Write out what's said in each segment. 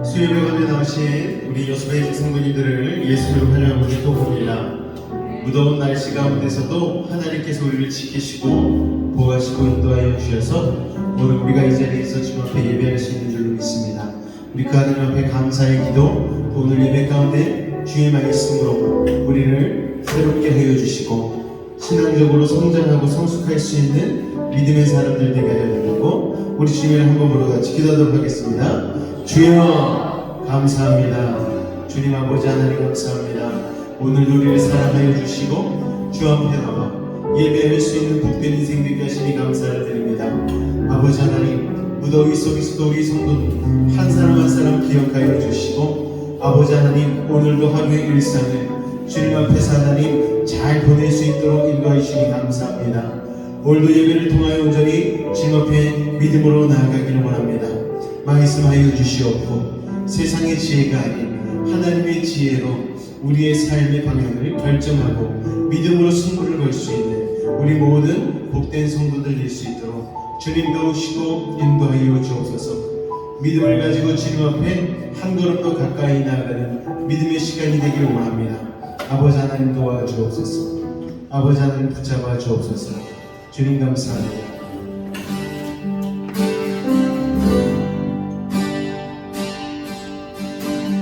수요일에 가운데 나오신 우리 여수의 성도님들을 예수를 환영하고 축복합니다. 무더운 날씨 가운데서도 하나님께서 우리를 지키시고 보호하시고 인도하여 주셔서 오늘 우리가 이 자리에서 주님 앞에 예배할 수 있는 줄로 믿습니다. 우리 그 하나님 앞에 감사의 기도, 또 오늘 예배 가운데 주의 말씀으로 우리를 새롭게 하여 주시고 신앙적으로 성장하고 성숙할 수 있는 믿음의 사람들 되게 하여 주시고 우리 주님을 한번 부르고 같이 기도하도록 하겠습니다. 주여 감사합니다. 주님 아버지 하나님 감사합니다. 오늘 우리를 사랑하여 주시고 주 앞에 나와 예배할 수 있는 복된 인생 되게 하시니 감사를 드립니다. 아버지 하나님, 무더위 속에서도 우리 성도들 한 사람 한 사람 기억하여 주시고 아버지 하나님, 오늘도 하루의 일상을 주님 앞에서 하나님 잘 보낼 수 있도록 인도해 주시니 감사합니다. 오늘도 예배를 통하여 온전히 주님 앞에 믿음으로 나아가기를 원합니다. 말씀하여 주시옵고 세상의 지혜가 아닌 하나님의 지혜로 우리의 삶의 방향을 결정하고 믿음으로 승부를 걸 수 있는 우리 모든 복된 성도들 될 수 있도록 주님 도우시고 인도하여 주옵소서. 믿음을 가지고 주님 앞에 한 걸음 더 가까이 나아가는 믿음의 시간이 되기를 원합니다. 아버지 하나님 도와주옵소서. 아버지 하나님 붙잡아 주옵소서. 주님 감사합니다.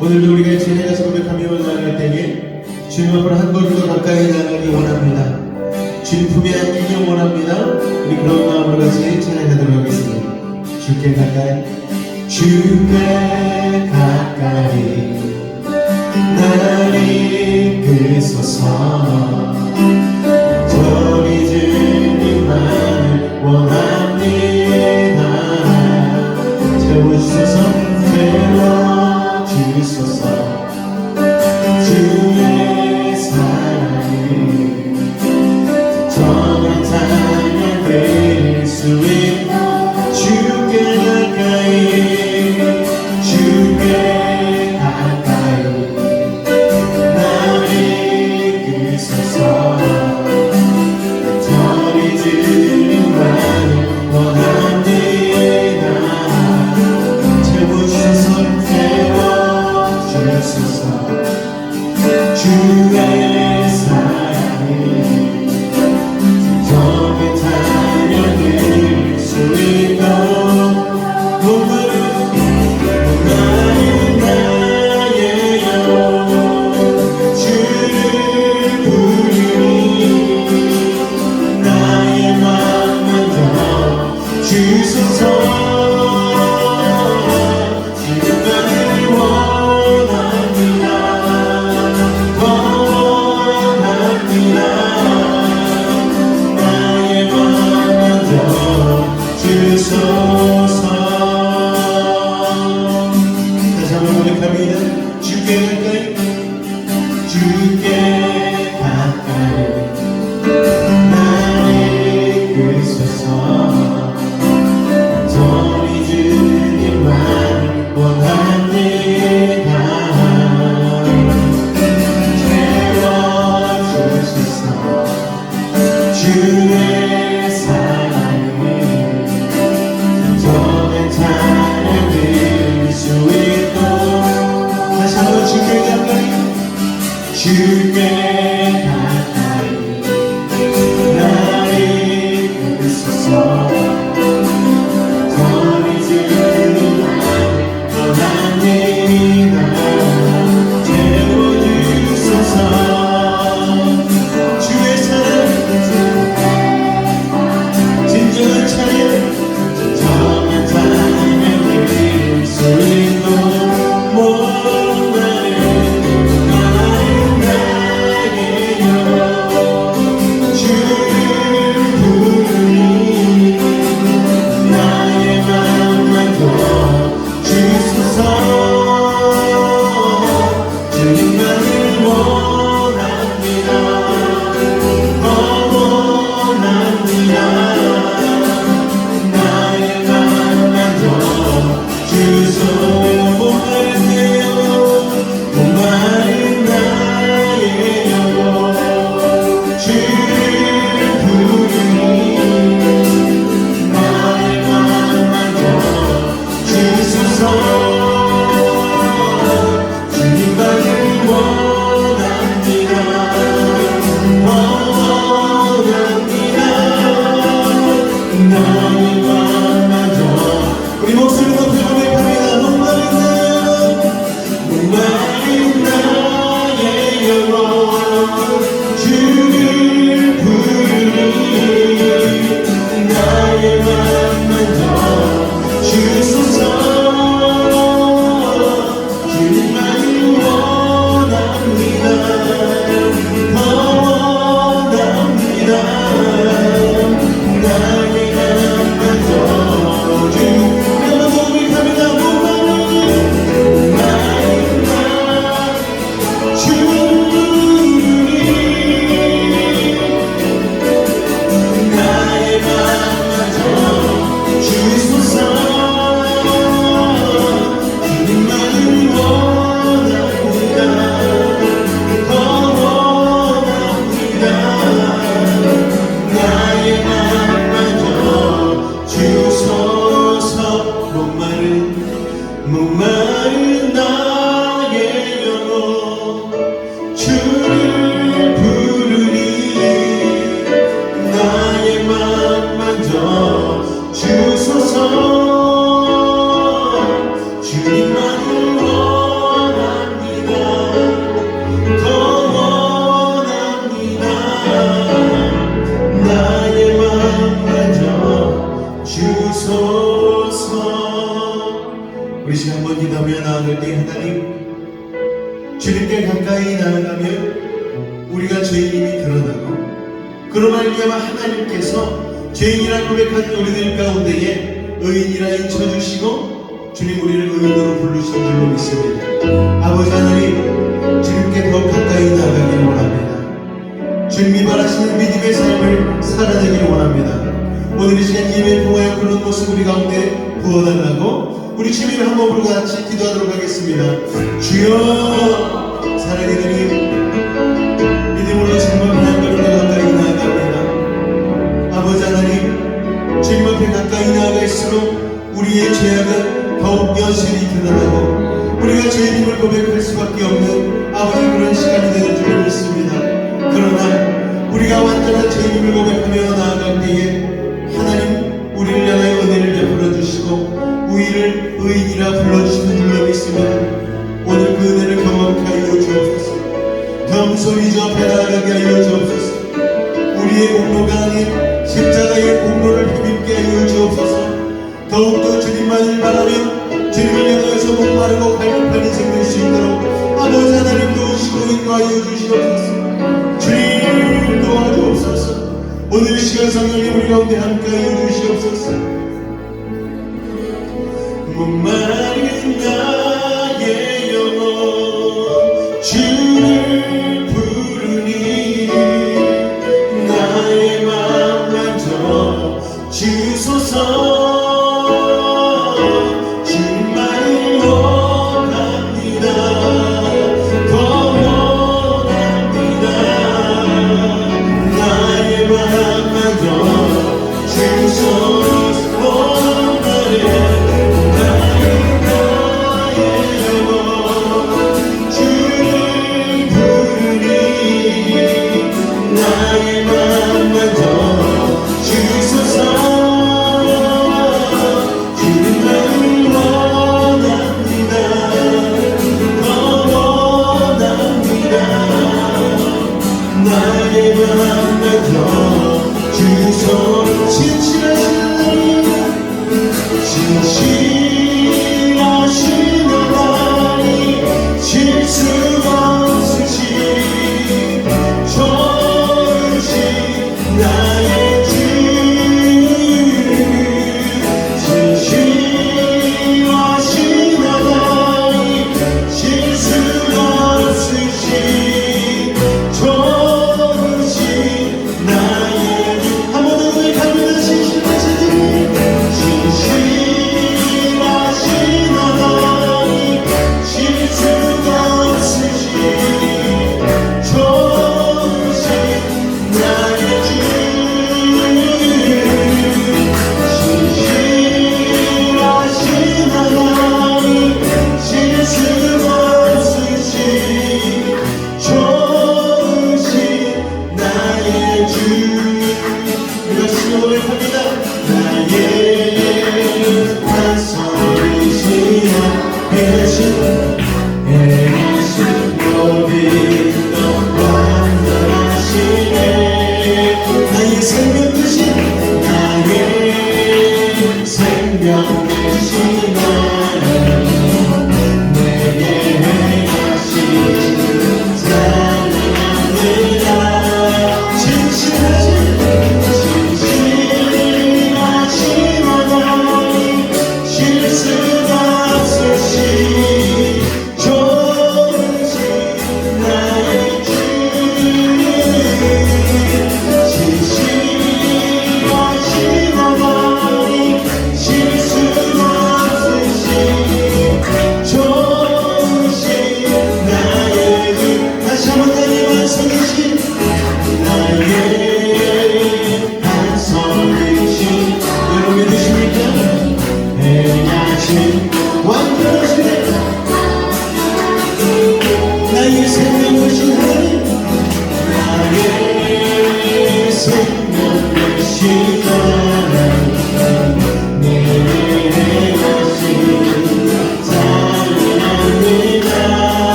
오늘도 우리가 주님 앞에 고백하며 나아갈 때에 주님 앞으로 한 걸음 더 가까이 나아가기 원합니다. 주님 품에 안기길 원합니다. 우리 그런 마음으로 같이 찬양하도록 하겠습니다. 주께 가까이, 주께 가까이 나를 이끄소서. 저리 주님만을 원합니다. 채워주소서, 채워주소서. 주의 사랑이 정한 찬양 드릴 수 있고 주께 가까이, 주께 가까이 나를 이끄소서. 저리 주님만을 원합니다. 채워주소서, 채워주소서. 주의 사랑이 정의 찬양 드릴 수 있도록 오늘은 나의 영 주를 부르니 나의 맘만 더 주소서. 주님만을 원합니다. 원합니다. 나의 맘만 더 주소서. 다시 한번 고백합니다. 주께 가까이, 주께 가까이 나를 이끄소서. 저리 주님만을 원합니다. 채워주소서. 주의 사랑이 정의 찬양 드릴 수 있도록 다시 한번 주께 가까이, 주께 가까이 나를 이끄소서. 저리 주님만을 원합니다. 채워주소서. 주의 사랑 진정한 찬양 정한 찬양 드릴 수 있도록 나의 나아갈 때 하나님, 주님께 가까이 나아가면 우리가 죄인임이 드러나고 그로 말미암아 하나님께서 죄인이라 고백하는 우리들 가운데에 의인이라 인쳐주시고 주님 우리를 의인으로 부르신 줄로 믿습니다. 아버지 하나님, 주님께 더 가까이 나아가기를 원합니다. 주님이 바라시는 믿음의 삶을 살아내기를 원합니다. 오늘 이 시간 예배를 통하여 그런 모습 우리 가운데 부어달라고 우리 주님을 한 몸으로 같이 기도하도록 하겠습니다. 주여, 사랑의 주님, 믿음으로 주님 앞에 하나님께 가까이 나아갑니다. 아버지 하나님, 주님 앞에 가까이 나아갈수록 우리의 죄악은 더욱 여실히 드러나고 우리가 죄인임을 고백할 수밖에 없는 아버지 그런 시간이 되는 줄 믿습니다. 그러나 우리가 완전한 죄인임을 고백하며 나아갈 때에 하나님 우리를 향하여 은혜를 베풀어 주시고 우리를 의인이라 불러주시는 줄로 믿습니다. 오늘 그 은혜를 경험케 하여 주옵소서. 겸손히 주 앞에 나아가게 하여 주옵소서. 우리의 공로가 아닌 십자가의 공로를 힘입게 하여 주옵소서. 더욱더 주님만을 바라며 주님을 향하여서 목마르고 갈급한 인생 될 수 있도록 아버지 하나님 도우시고 인도하여 주시옵소서. 주님 도와주옵소서. 오늘 이 시간 성령님 우리 가운데 함께하여 주시옵소서. 목마른 나의 영혼 주를 부르니 나의 맘 만져 주소서. Jesus.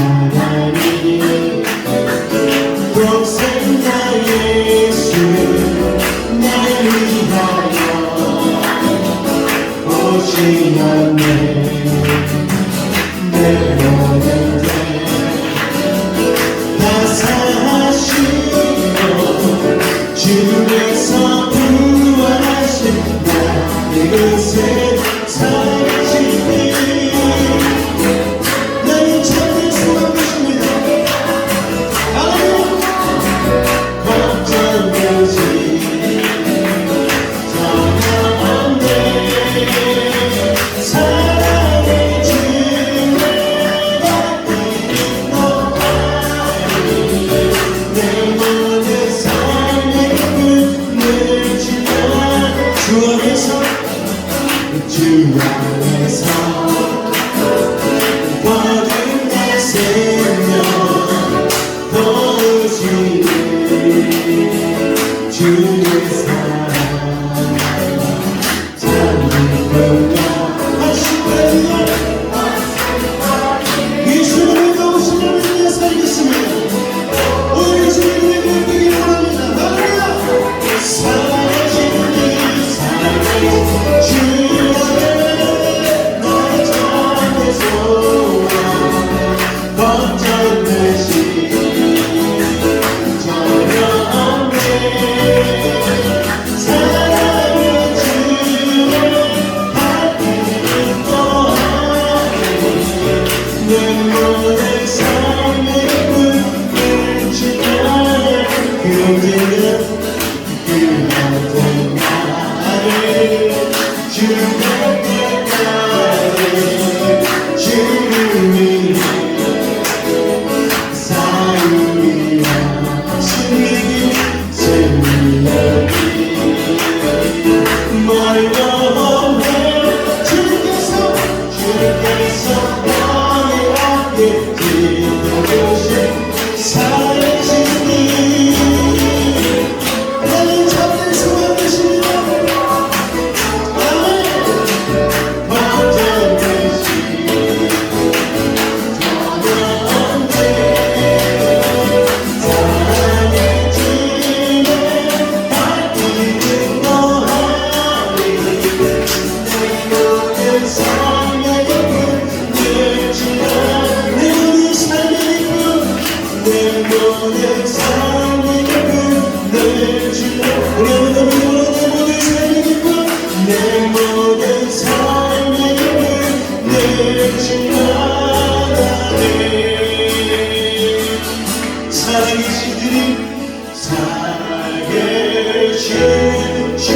하나님 독생자 예수 나를 위하여 오시었네 내 모든 죄 다 사하시고 주께서 부활하신 나의 것을 살아계시니 나는 참된 소망 되십니다. 하나님 걱정되지 전혀 없네 사랑의 주님 곁에 내 모든 삶의 꿈을 주며 주 안에서 모든 내 생명 도우시는 주의 사랑 찬미하며 하시고요 예수님을 도우시는 우리의 살겠습니다. 오늘 주님의 되기를 원합니다. 할렐루야 살아계신 주 안에 나의 참된 소망 걱정되시 전혀 없네 사랑의 주를 받기는 또하네 내 모든 삶의 꿈을 주며 그제는 그 모든 나를 주님께 가네 주를 위해 사유리야 승리하기 멀고 험해 주께서 나의 앞에 지켜주신 살아계시니 나는 참된 소망 되십니다. 아멘 걱정되시 전혀 없네 사랑의 주님 받기는 거하니 내 모든 삶의 기쁨을 주며 내 모든 삶의 기쁨 내 모든 삶의 기쁨을 주며 우리 한번 더 믿어 내 모든 삶의 기쁨 내 모든 삶의 기쁨을 주며 나네 살아계신 주님 살아계신 주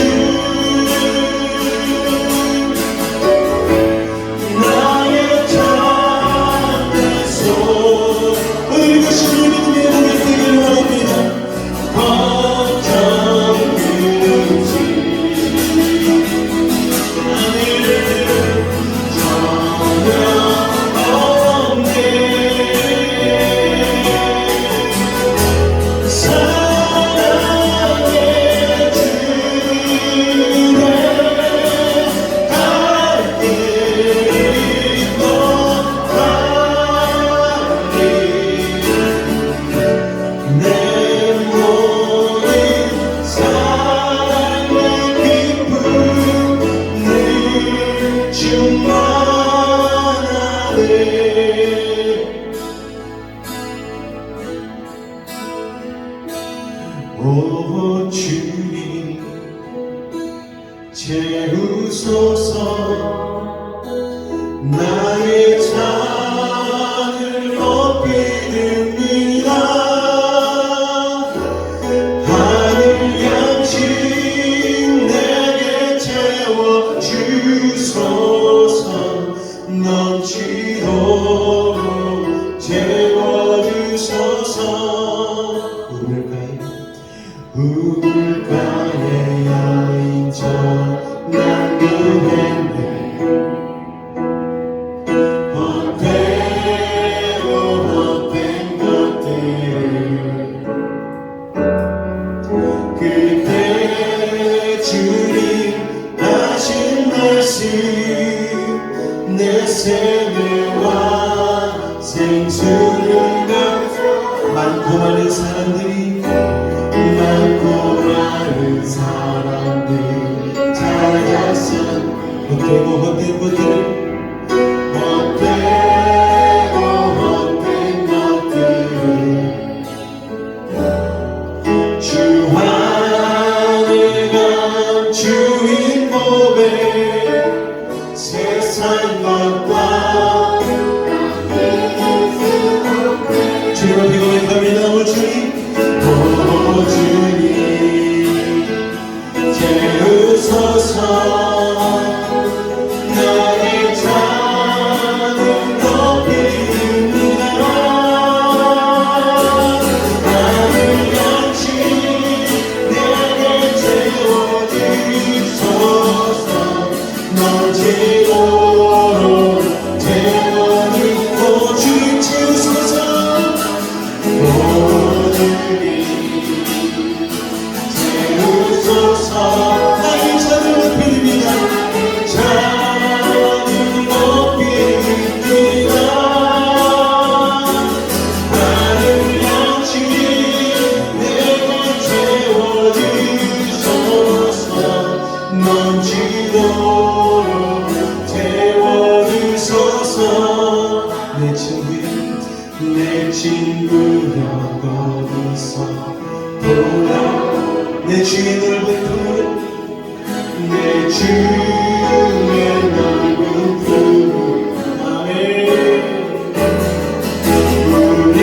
나의 참된 소망 오늘 이것이 우리 믿음의 고백 되기를 원합니다. 걱정되지 않을 전혀 없네 사랑의 주님 갈 길이 높아니 내 모든 삶의 기쁨을 충만하네 오 주님 채우소서 나의 잔을 높이 듭니다. 하늘 양식 내게 채워주소서 넘치도록 채워주소서 우물가에 야인천 난그했네 헛된 것들을 그때 주님 하신 말씀 내 생애와 생수를 많고 많은 사람들이 찾아서 헛된 것들을 주하늘 감추인 몸에 세상 것과 주님 앞에 고백합니다. 오 주님 채우소서. 나의 잔을 높입니다. 하늘 양치 내게 채워주소서. 넘치도록 태워주 오 주님 채우소서. 오 주님 채우소서. 나의 잔을 높이립니다. 잔을 높이립니다. 하늘 양치 내게 채워주소서. 넘치도록 태워주소서. 내 친구여 거기서 보라. 내 주의 넓은 품으로 내 주의 넓은 품으로 아멘. 우리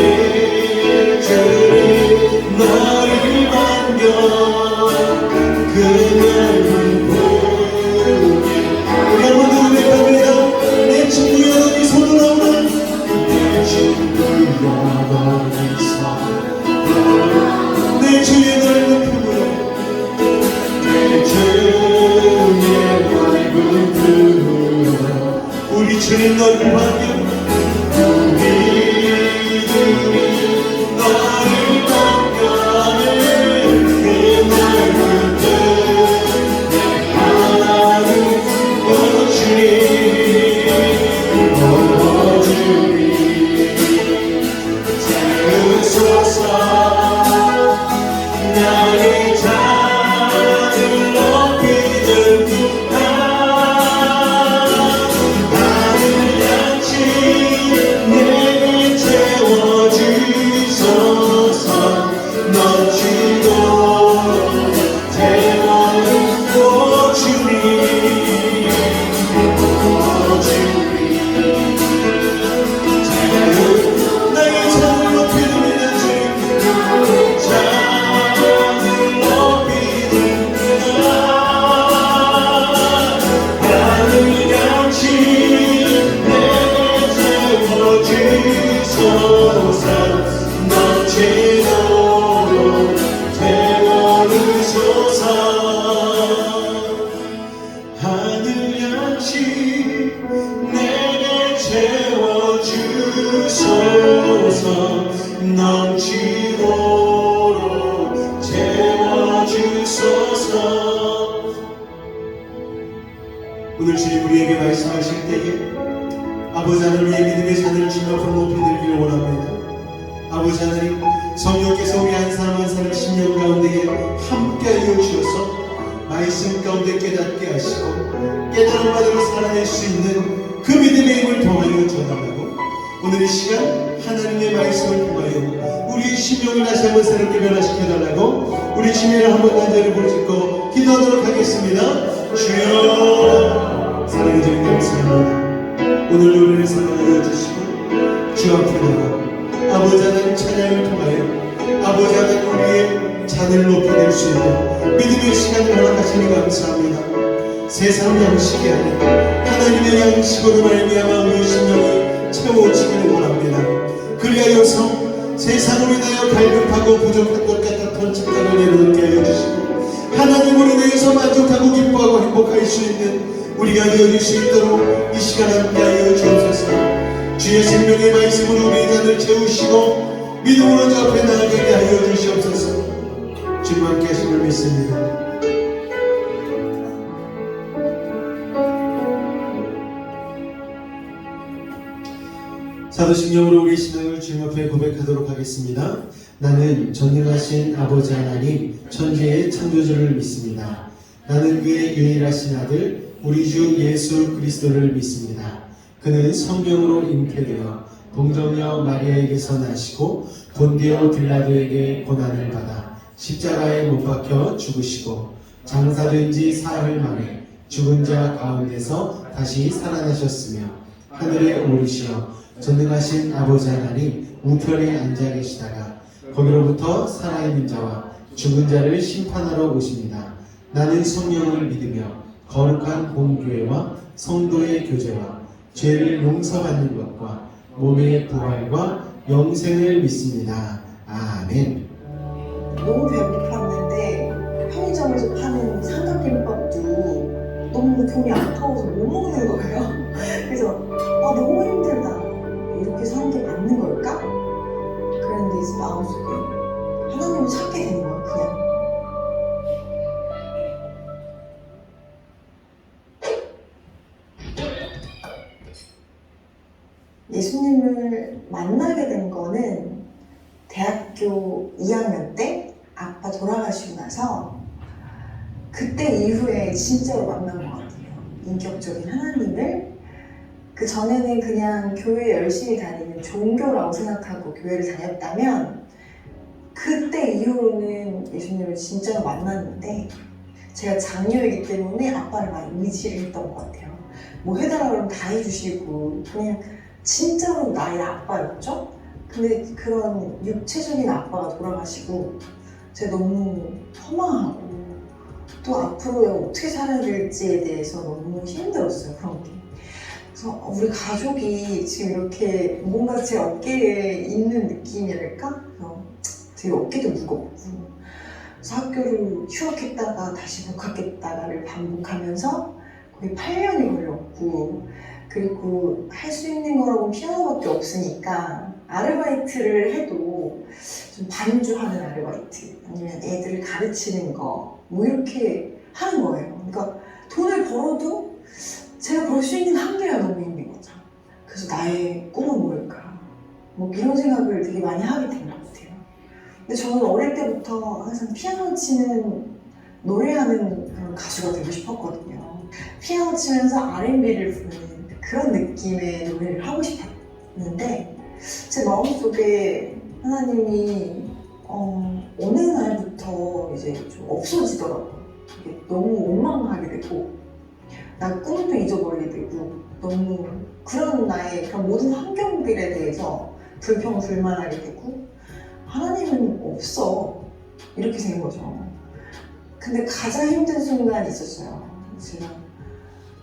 주님 나를 반겨 그 넓은 품에 우리 한번 더 고백합니다. 내 친구여 너희 손을 나오라. 내 친구여 너희서 내 주의 넓은 품으로 내 주의 넓은 품으로 우리 주님 너를 반겨 우리들이 너를 반겨하네. 그 넓은 품 내 하나님 오 주님 오 주님 채우소서. 나의 잔을 높이는구나. 하늘 양치 내게 채워주소서. 넘치도록 태워주고 주님 나의 잔을 높이는 주님 잔을 높이는구나. 하늘 양치 내게 채워주소서. 넘치도록 태워주소서. 하늘 양치 내게 채워주소서. 넘치도록 채워주소서. 오늘 주님 우리에게 말씀하실 때에 아버지 하나님의 믿음의 산을 주님 앞으로 높이들기를 원합니다. 아버지 하나님 성령께서 우리 한 사람 한 사람 심령 가운데에 함께하여 주셔서 말씀 가운데 깨닫게 하시고 깨달은 바대로 살아낼 수 있는 그 믿음의 힘을 통하여 전하고 오늘 이 시간 하나님의 말씀을 통하여 우리 심령을 다시 한번 새롭게 변화시켜달라고 우리 주님을 한번 간절히 부르짖고 기도하도록 하겠습니다. 주여 사랑의 주님 감사합니다. 오늘 노래를 사랑하여 주시고 주 앞에 나가 아버지 하나님 찬양을 통하여 아버지 하나님 우리의 잔을 높여낼 수 있는 믿음의 시간을 허락하시니 감사합니다. 세상 양식이 아니라 하나님의 양식으로 말미암아 우리 심령을 채워주기를 원합니다. 그리하여서 세상으로 인하여 갈급하고 부족한 것 같았던 착각을 내려놓게 하여 주시고 하나님으로 인해서 만족하고 기뻐하고 행복할 수 있는 우리가 되어질 수 있도록 이 시간 함께하여 주옵소서. 주의 생명의 말씀으로 우리의 잔을 채우시고 믿음으로 주 앞에 나아가게 하여 주시옵소서. 주님 함께 하심을 믿습니다. 사도신경으로 우리 신앙을 주님 앞에 고백하도록 하겠습니다. 나는 전능하신 아버지 하나님 천지의 창조주를 믿습니다. 나는 그의 유일하신 아들 우리 주 예수 그리스도를 믿습니다. 그는 성령으로 잉태되어 동정녀 마리아에게서 나시고 본디오 빌라도에게 고난을 받아 십자가에 못 박혀 죽으시고 장사된 지 사흘 만에 죽은 자 가운데서 다시 살아나셨으며 하늘에 오르시어 전능하신 아버지 하나님 우편에 앉아 계시다가 거기로부터 살아있는 자와 죽은 자를 심판하러 오십니다. 나는 성령을 믿으며 거룩한 공교회와 성도의 교제와 죄를 용서받는 것과 몸의 부활과 영생을 믿습니다. 아멘. 너무 배고팠는데 편의점에서 파는 삼각김밥도 너무 돈이 아까워서 못 먹는 거예요. 그래서 너무 힘들다. 이렇게 사는 게 맞는 걸까? 그런데 이제 마음속에 하나님을 찾게 되는 거야, 그냥. 예수님을 만나게 된 거는 대학교 2학년 때 아빠 돌아가시고 나서 그때 이후에 진짜로 만난 것 같아요. 인격적인 하나님을. 그 전에는 그냥 교회 열심히 다니는 종교라고 생각하고 교회를 다녔다면 그때 이후로는 예수님을 진짜로 만났는데 제가 장녀이기 때문에 아빠를 많이 의지를 했던 것 같아요. 뭐 해달라고 하면 다 해주시고 그냥 진짜로 나의 아빠였죠? 근데 그런 육체적인 아빠가 돌아가시고 제가 너무 허망하고 또 앞으로 어떻게 살아야 될지에 대해서 너무 힘들었어요, 그런 게. 그래서 우리 가족이 지금 이렇게 뭔가 제 어깨에 있는 느낌이랄까? 그래서 되게 어깨도 무겁고 그래서 학교를 휴학했다가 다시 복학했다가를 반복하면서 거의 8년이 걸렸고 그리고 할 수 있는 거라고 피아노밖에 없으니까 아르바이트를 해도 좀 반주하는 아르바이트 아니면 애들을 가르치는 거 뭐 이렇게 하는 거예요. 그러니까 돈을 벌어도 제가 벌 수 있는 한계가 너무 있는 거죠. 그래서 나의 꿈은 뭘까? 뭐 이런 생각을 되게 많이 하게 된 것 같아요. 근데 저는 어릴 때부터 항상 피아노 치는 노래하는 그런 가수가 되고 싶었거든요. 피아노 치면서 R&B를 부르는 그런 느낌의 노래를 하고 싶었는데 제 마음속에 하나님이 어느 날부터 이제 좀 없어지더라고요. 이게 너무 원망하게 되고 나 꿈도 잊어버리게 되고 너무 그런 나의 그런 모든 환경들에 대해서 불평불만하게 되고 하나님은 없어 이렇게 된 거죠. 근데 가장 힘든 순간이 있었어요. 제가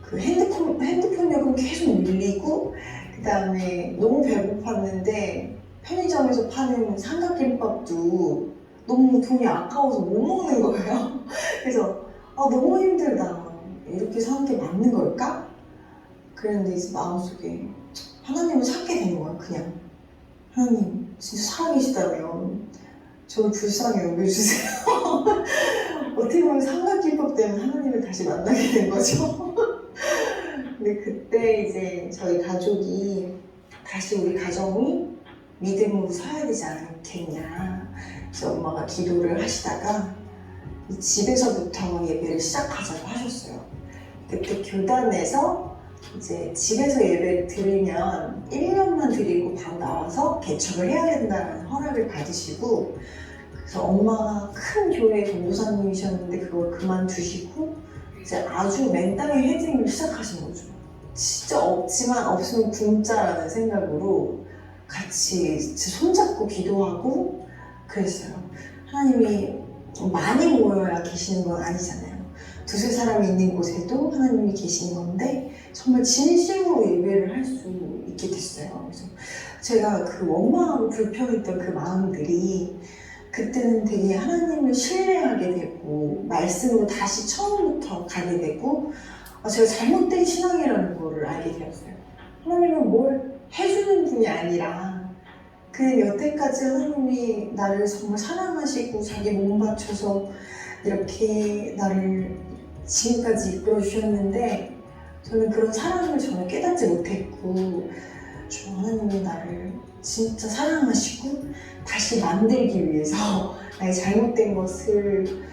그 핸드폰 요금 계속 밀리고 그 다음에 너무 배고팠는데 편의점에서 파는 삼각김밥도 너무 돈이 아까워서 못 먹는 거예요. 그래서 너무 힘들다. 이렇게 사는 게 맞는 걸까? 그런데 이제 마음속에 하나님을 찾게 되는 거야, 그냥. 하나님, 진짜 살아계시다면 저를 불쌍히 여겨주세요. 어떻게 보면 삼각김밥 때문에 하나님을 다시 만나게 된 거죠. 근데 그때 이제 저희 가족이 다시 우리 가정이 믿음으로 서야 되지 않겠냐. 그래서 엄마가 기도를 하시다가 집에서부터 예배를 시작하자고 하셨어요. 그때 교단에서 이제 집에서 예배를 드리면 1년만 드리고 바로 나와서 개척을 해야 된다는 허락을 받으시고 그래서 엄마가 큰 교회 전도사님이셨는데 그걸 그만두시고 이제 아주 맨땅에 헤딩을 시작하신 거죠. 진짜 없지만 없으면 굶자라는 생각으로 같이 손잡고 기도하고 그랬어요. 하나님이 많이 모여야 계시는 건 아니잖아요. 두세 사람이 있는 곳에도 하나님이 계시는 건데 정말 진심으로 예배를 할 수 있게 됐어요. 그래서 제가 그 원망하고 불평했던 그 마음들이 그때는 되게 하나님을 신뢰하게 되고 말씀으로 다시 처음부터 가게 되고 제가 잘못된 신앙이라는 거를 알게 되었어요. 하나님은 뭘 해주는 분이 아니라 그 여태까지 하나님이 나를 정말 사랑하시고 자기 몸 바쳐서 이렇게 나를 지금까지 이끌어 주셨는데 저는 그런 사랑을 전혀 깨닫지 못했고 주 하나님이 나를 진짜 사랑하시고 다시 만들기 위해서 나의 잘못된 것을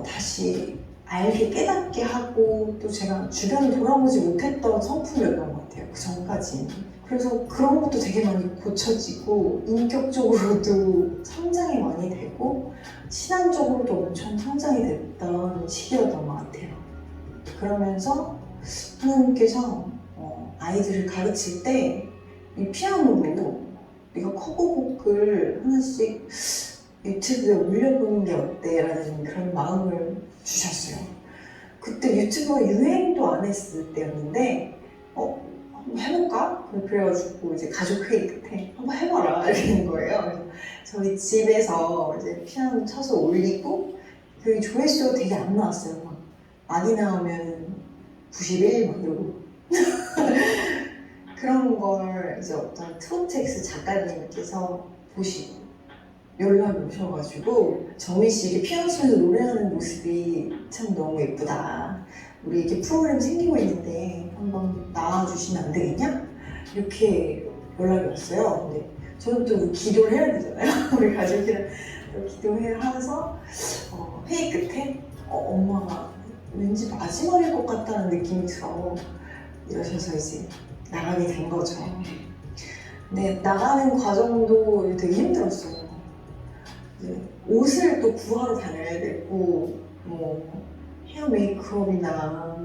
다시 알게 깨닫게 하고 또 제가 주변을 돌아보지 못했던 성품이었던 것 같아요. 그 전까지는. 그래서 그런 것도 되게 많이 고쳐지고 인격적으로도 성장이 많이 되고 신앙적으로도 엄청 성장이 됐던 시기였던 것 같아요. 그러면서 하나님께서 아이들을 가르칠 때 이 피아노로 네가 커버곡을 하나씩 유튜브에 올려보는 게 어때? 라는 그런 마음을 주셨어요. 그때 유튜브가 유행도 안 했을 때였는데 한번 해볼까? 그래가지고 이제 가족 회의 끝에 한번 해봐라 이러는 거예요. 그래서 저희 집에서 이제 피아노 쳐서 올리고 그 조회수가 되게 안 나왔어요. 막 많이 나오면 91 막 이러고 그런 걸 이제 어떤 트로트엑스 작가님께서 보시고 연락이 오셔가지고 정민 씨 이렇게 피아노 치면서 노래하는 모습이 참 너무 예쁘다. 우리 이렇게 프로그램 생기고 있는데 한번 나와주시면 안 되겠냐? 이렇게 연락이 왔어요. 근데 저는 또 기도를 해야 되잖아요. 우리 가족이랑 기도를 하면서 회의 끝에 엄마가 왠지 마지막일 것 같다는 느낌이 들어. 이러셔서 이제 나가게 된 거죠. 근데 나가는 과정도 되게 힘들었어요. 옷을 또 구하러 다녀야 되고 뭐 헤어 메이크업이나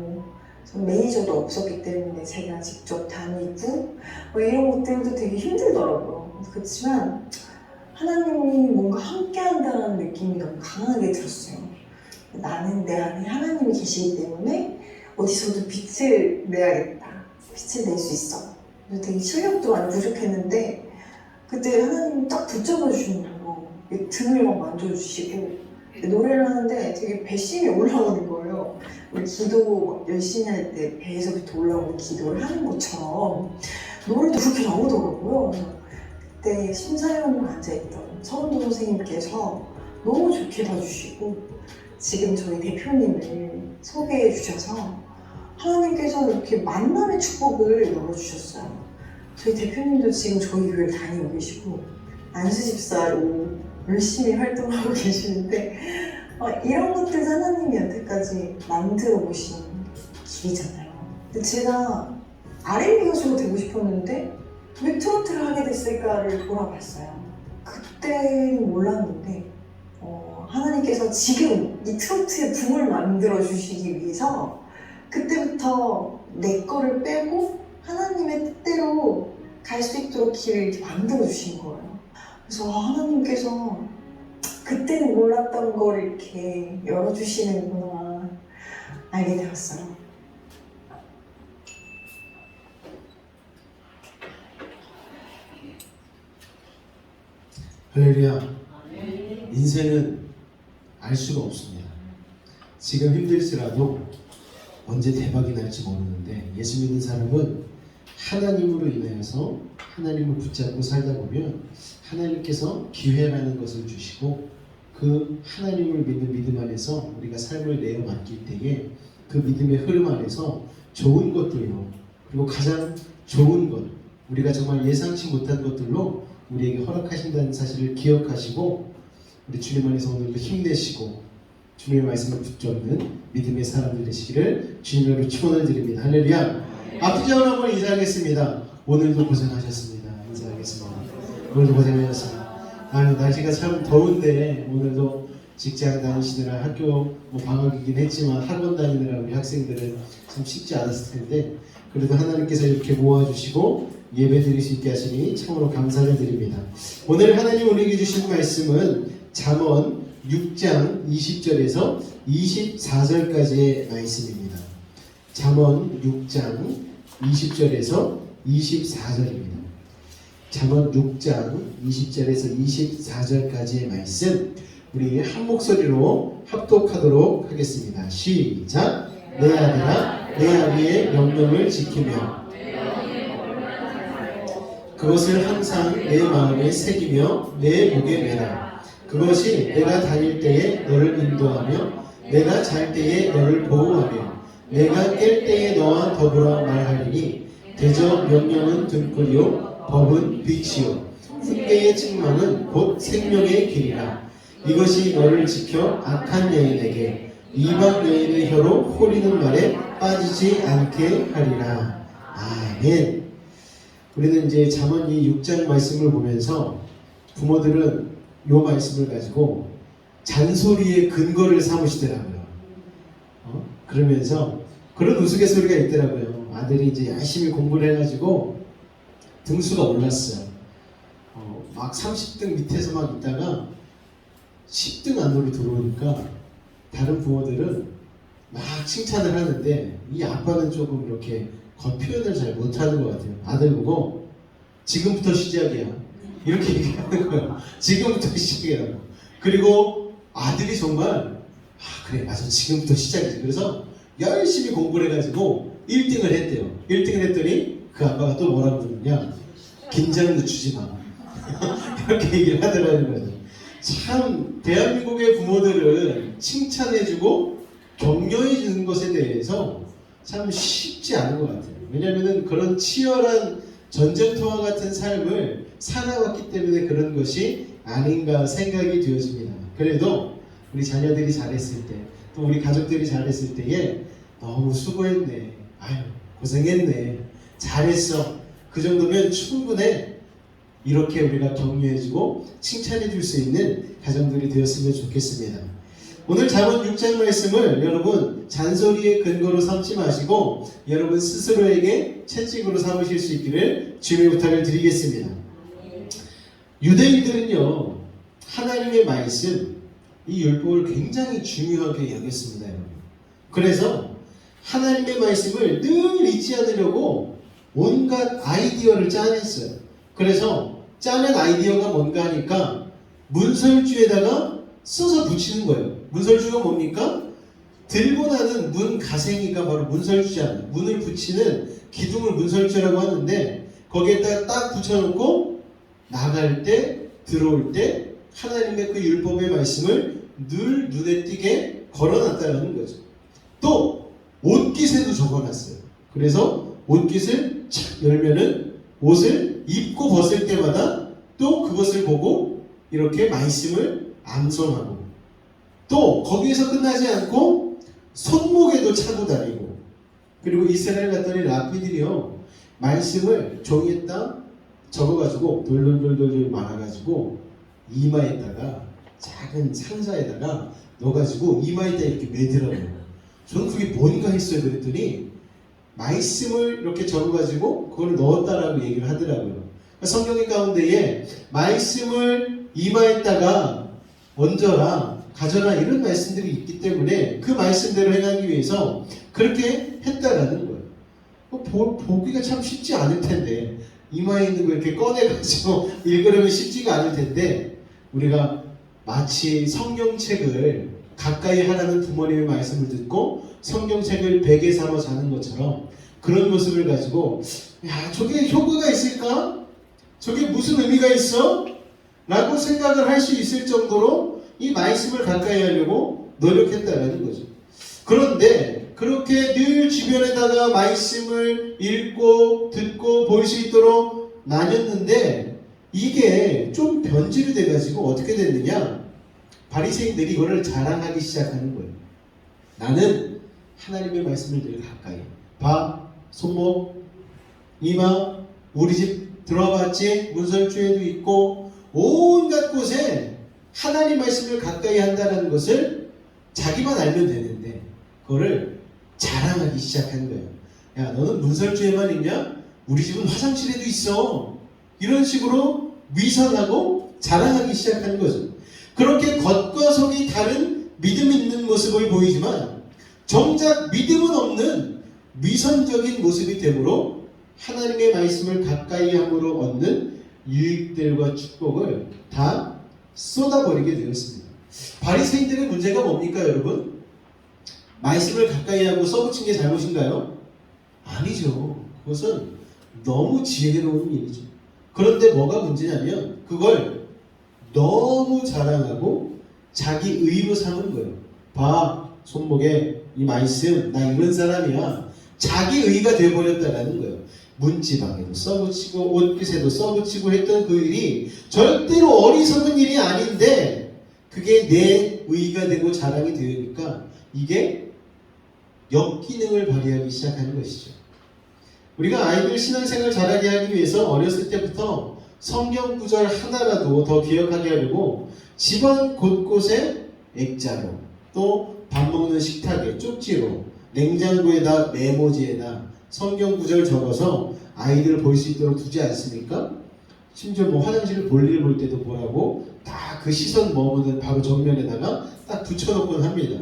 전 매니저도 없었기 때문에 제가 직접 다니고 이런 것들도 되게 힘들더라고요. 그렇지만 하나님이 뭔가 함께 한다는 느낌이 너무 강하게 들었어요. 나는 내 안에 하나님이 계시기 때문에 어디서도 빛을 내야겠다. 빛을 낼 수 있어. 그래서 되게 실력도 많이 부족했는데 그때 하나님이 딱 붙잡아 주시는 거예요. 등을 막 만져주시고 노래를 하는데 되게 배심이 올라오는 거예요. 우리 기도 열심히 할 때 배에서부터 올라오는 기도를 하는 것처럼 노래도 그렇게 나오더라고요. 그때 심사위원으로 앉아있던 서은도 선생님께서 너무 좋게 봐주시고 지금 저희 대표님을 소개해 주셔서 하나님께서 이렇게 만남의 축복을 열어주셨어요. 저희 대표님도 지금 저희 교회를 다니고 계시고 안수집사로 열심히 활동하고 계시는데 이런 것들 하나님이 여태까지 만들어 보신 길이잖아요. 근데 제가 R&B 가수가 되고 싶었는데 왜 트로트를 하게 됐을까를 돌아봤어요. 그때는 몰랐는데 하나님께서 지금 이 트로트의 붐을 만들어 주시기 위해서 그때부터 내 거를 빼고 하나님의 뜻대로 갈 수 있도록 길을 이렇게 만들어 주신 거예요. 그래서 하나님께서 그때는 몰랐던 걸 이렇게 열어주시는구나 알게 되었어요. 할렐루야. 인생은 알 수가 없습니다. 지금 힘들지라도 언제 대박이 날지 모르는데 예수 믿는 사람은 하나님으로 인하여서 하나님을 붙잡고 살다 보면 하나님께서 기회라는 것을 주시고 그 하나님을 믿는 믿음 안에서 우리가 삶을 내어 맡길 때에 그 믿음의 흐름 안에서 좋은 것들로 그리고 가장 좋은 것 우리가 정말 예상치 못한 것들로 우리에게 허락하신다는 사실을 기억하시고 우리 주님 안에서 오늘도 힘내시고 주님의 말씀을 붙잡는 믿음의 사람들 되시기를 주님으로 축원을 드립니다. 할렐루야. 아프지 않은 한번 인사하겠습니다. 오늘도 고생하셨습니다. 인사하겠습니다. 오늘도 고생하셨습니다. 날씨가 참 더운데 오늘도 직장 다니시느라 학교 방학이긴 했지만 학원 다니느라 우리 학생들은 참 쉽지 않았을 텐데 그래도 하나님께서 이렇게 모아주시고 예배 드릴 수 있게 하시니 참으로 감사를 드립니다. 오늘 하나님 우리에게 주신 말씀은 잠언 6장 20절에서 24절까지의 말씀입니다. 잠언 6장 20절에서 24절입니다. 잠언 6장 20절에서 24절까지의 말씀 우리 한 목소리로 합독하도록 하겠습니다. 시작! 내 아들아 내 아비의 명령을 지키며 그것을 항상 내 마음에 새기며 내 목에 매라. 그것이 내가 다닐 때에 너를 인도하며 내가 잘 때에 너를 보호하며 내가 깰 때에 너와 더불어 말하리니 대저 명령은 등불이요 법은 빛이요 훈계의 책망은 곧 생명의 길이라. 이것이 너를 지켜 악한 여인에게 이방 여인의 혀로 호리는 말에 빠지지 않게 하리라. 아멘. 우리는 이제 잠언 이 6장 말씀을 보면서 부모들은 이 말씀을 가지고 잔소리의 근거를 삼으시더라고요. 그러면서 그런 우스갯소리가 있더라고요. 아들이 이제 열심히 공부를 해가지고 등수가 올랐어요. 막 30등 밑에서 막 있다가 10등 안으로 들어오니까 다른 부모들은 막 칭찬을 하는데 이 아빠는 조금 이렇게 표현을 잘 못하는 것 같아요. 아들 보고 지금부터 시작이야 이렇게 얘기하는 거예요. 지금부터 시작이라고. 그리고 아들이 정말 그래 맞아 지금부터 시작이지. 그래서 열심히 공부를 해가지고 1등을 했대요. 1등을 했더니 그 아빠가 또 뭐라고 그러느냐, 긴장 늦추지 마 이렇게 얘기를 하더라는 거죠. 참 대한민국의 부모들은 칭찬해주고 격려해주는 것에 대해서 참 쉽지 않은 것 같아요. 왜냐하면 그런 치열한 전쟁터와 같은 삶을 살아왔기 때문에 그런 것이 아닌가 생각이 되어집니다. 그래도 우리 자녀들이 잘했을 때, 또 우리 가족들이 잘했을 때에 너무 수고했네, 아유 고생했네, 잘했어, 그 정도면 충분해, 이렇게 우리가 격려해주고 칭찬해 줄 수 있는 가정들이 되었으면 좋겠습니다. 오늘 잠언 6장 말씀을 여러분 잔소리의 근거로 삼지 마시고 여러분 스스로에게 채찍으로 삼으실 수 있기를 주님의 부탁을 드리겠습니다. 유대인들은요 하나님의 말씀, 이 율법을 굉장히 중요하게 여겼습니다. 여러분. 그래서 하나님의 말씀을 늘 잊지 않으려고 온갖 아이디어를 짜냈어요. 그래서 짜낸 아이디어가 뭔가 하니까 문설주에다가 써서 붙이는 거예요. 문설주가 뭡니까? 들고 나는 문 가생이가 바로 문설주잖아요. 문을 붙이는 기둥을 문설주라고 하는데 거기에다 딱 붙여놓고 나갈 때, 들어올 때 하나님의 그 율법의 말씀을 늘 눈에 띄게 걸어놨다는 거죠. 또 옷깃에도 적어놨어요. 그래서 옷깃을 착 열면은 옷을 입고 벗을 때마다 또 그것을 보고 이렇게 말씀을 암송하고, 또 거기에서 끝나지 않고 손목에도 차고 다니고, 그리고 이스라엘 갔더니 랍비들이요 말씀을 종이에다 적어가지고 돌돌돌돌 말아가지고 이마에다가 작은 상자에다가 넣어가지고 이마에다 이렇게 매더라고요. 저는 그게 뭔가 했어요. 그랬더니 말씀을 이렇게 적어가지고 그걸 넣었다라고 얘기를 하더라고요. 성경 가운데에 말씀을 이마에다가 얹어라, 가져라 이런 말씀들이 있기 때문에 그 말씀대로 행하기 위해서 그렇게 했다라는 거예요. 보기가 참 쉽지 않을 텐데, 이마에 있는 거 이렇게 꺼내가지고 읽으려면 쉽지가 않을 텐데, 우리가 마치 성경책을 가까이 하라는 부모님의 말씀을 듣고 성경책을 베개 삼아 자는 것처럼 그런 모습을 가지고, 야 저게 효과가 있을까? 저게 무슨 의미가 있어? 라고 생각을 할 수 있을 정도로 이 말씀을 가까이 하려고 노력했다는 거죠. 그런데 그렇게 늘 주변에다가 말씀을 읽고 듣고 볼 수 있도록 나눴는데 이게 좀 변질이 돼가지고 어떻게 됐느냐, 바리새인들이 이거를 자랑하기 시작하는 거예요. 나는 하나님의 말씀을 늘 가까이 봐, 손목, 이마, 우리 집 들어봤지? 문설주에도 있고 온갖 곳에 하나님 말씀을 가까이 한다는 것을 자기만 알면 되는데 그거를 자랑하기 시작한 거예요. 야 너는 문설주에만 있냐? 우리 집은 화장실에도 있어. 이런 식으로 위선하고 자랑하기 시작한 거죠. 그렇게 겉과 속이 다른 믿음 있는 모습을 보이지만 정작 믿음은 없는 위선적인 모습이 되므로 하나님의 말씀을 가까이 함으로 얻는 유익들과 축복을 다 쏟아버리게 되었습니다. 바리새인들의 문제가 뭡니까 여러분? 말씀을 가까이 하고 써붙인 게 잘못인가요? 아니죠. 그것은 너무 지혜로운 일이죠. 그런데 뭐가 문제냐면 그걸 너무 자랑하고 자기 의로 삼은 거예요. 봐, 손목에 이 말씀, 나 이런 사람이야. 자기 의가 되어버렸다라는 거예요. 문지방에도 써붙이고 옷깃에도 써붙이고 했던 그 일이 절대로 어리석은 일이 아닌데 그게 내 의의가 되고 자랑이 되니까 이게 역기능을 발휘하기 시작하는 것이죠. 우리가 아이들 신앙생활 잘하게 하기 위해서 어렸을 때부터 성경 구절 하나라도 더 기억하게 하려고 집안 곳곳에 액자로 또 밥 먹는 식탁에 쪽지로 냉장고에다 메모지에다 성경 구절 적어서 아이들을 볼 수 있도록 두지 않습니까? 심지어 뭐 화장실 볼일 볼 때도 보라고 다 그 시선 머무는 바로 정면에다가 딱 붙여놓곤 합니다.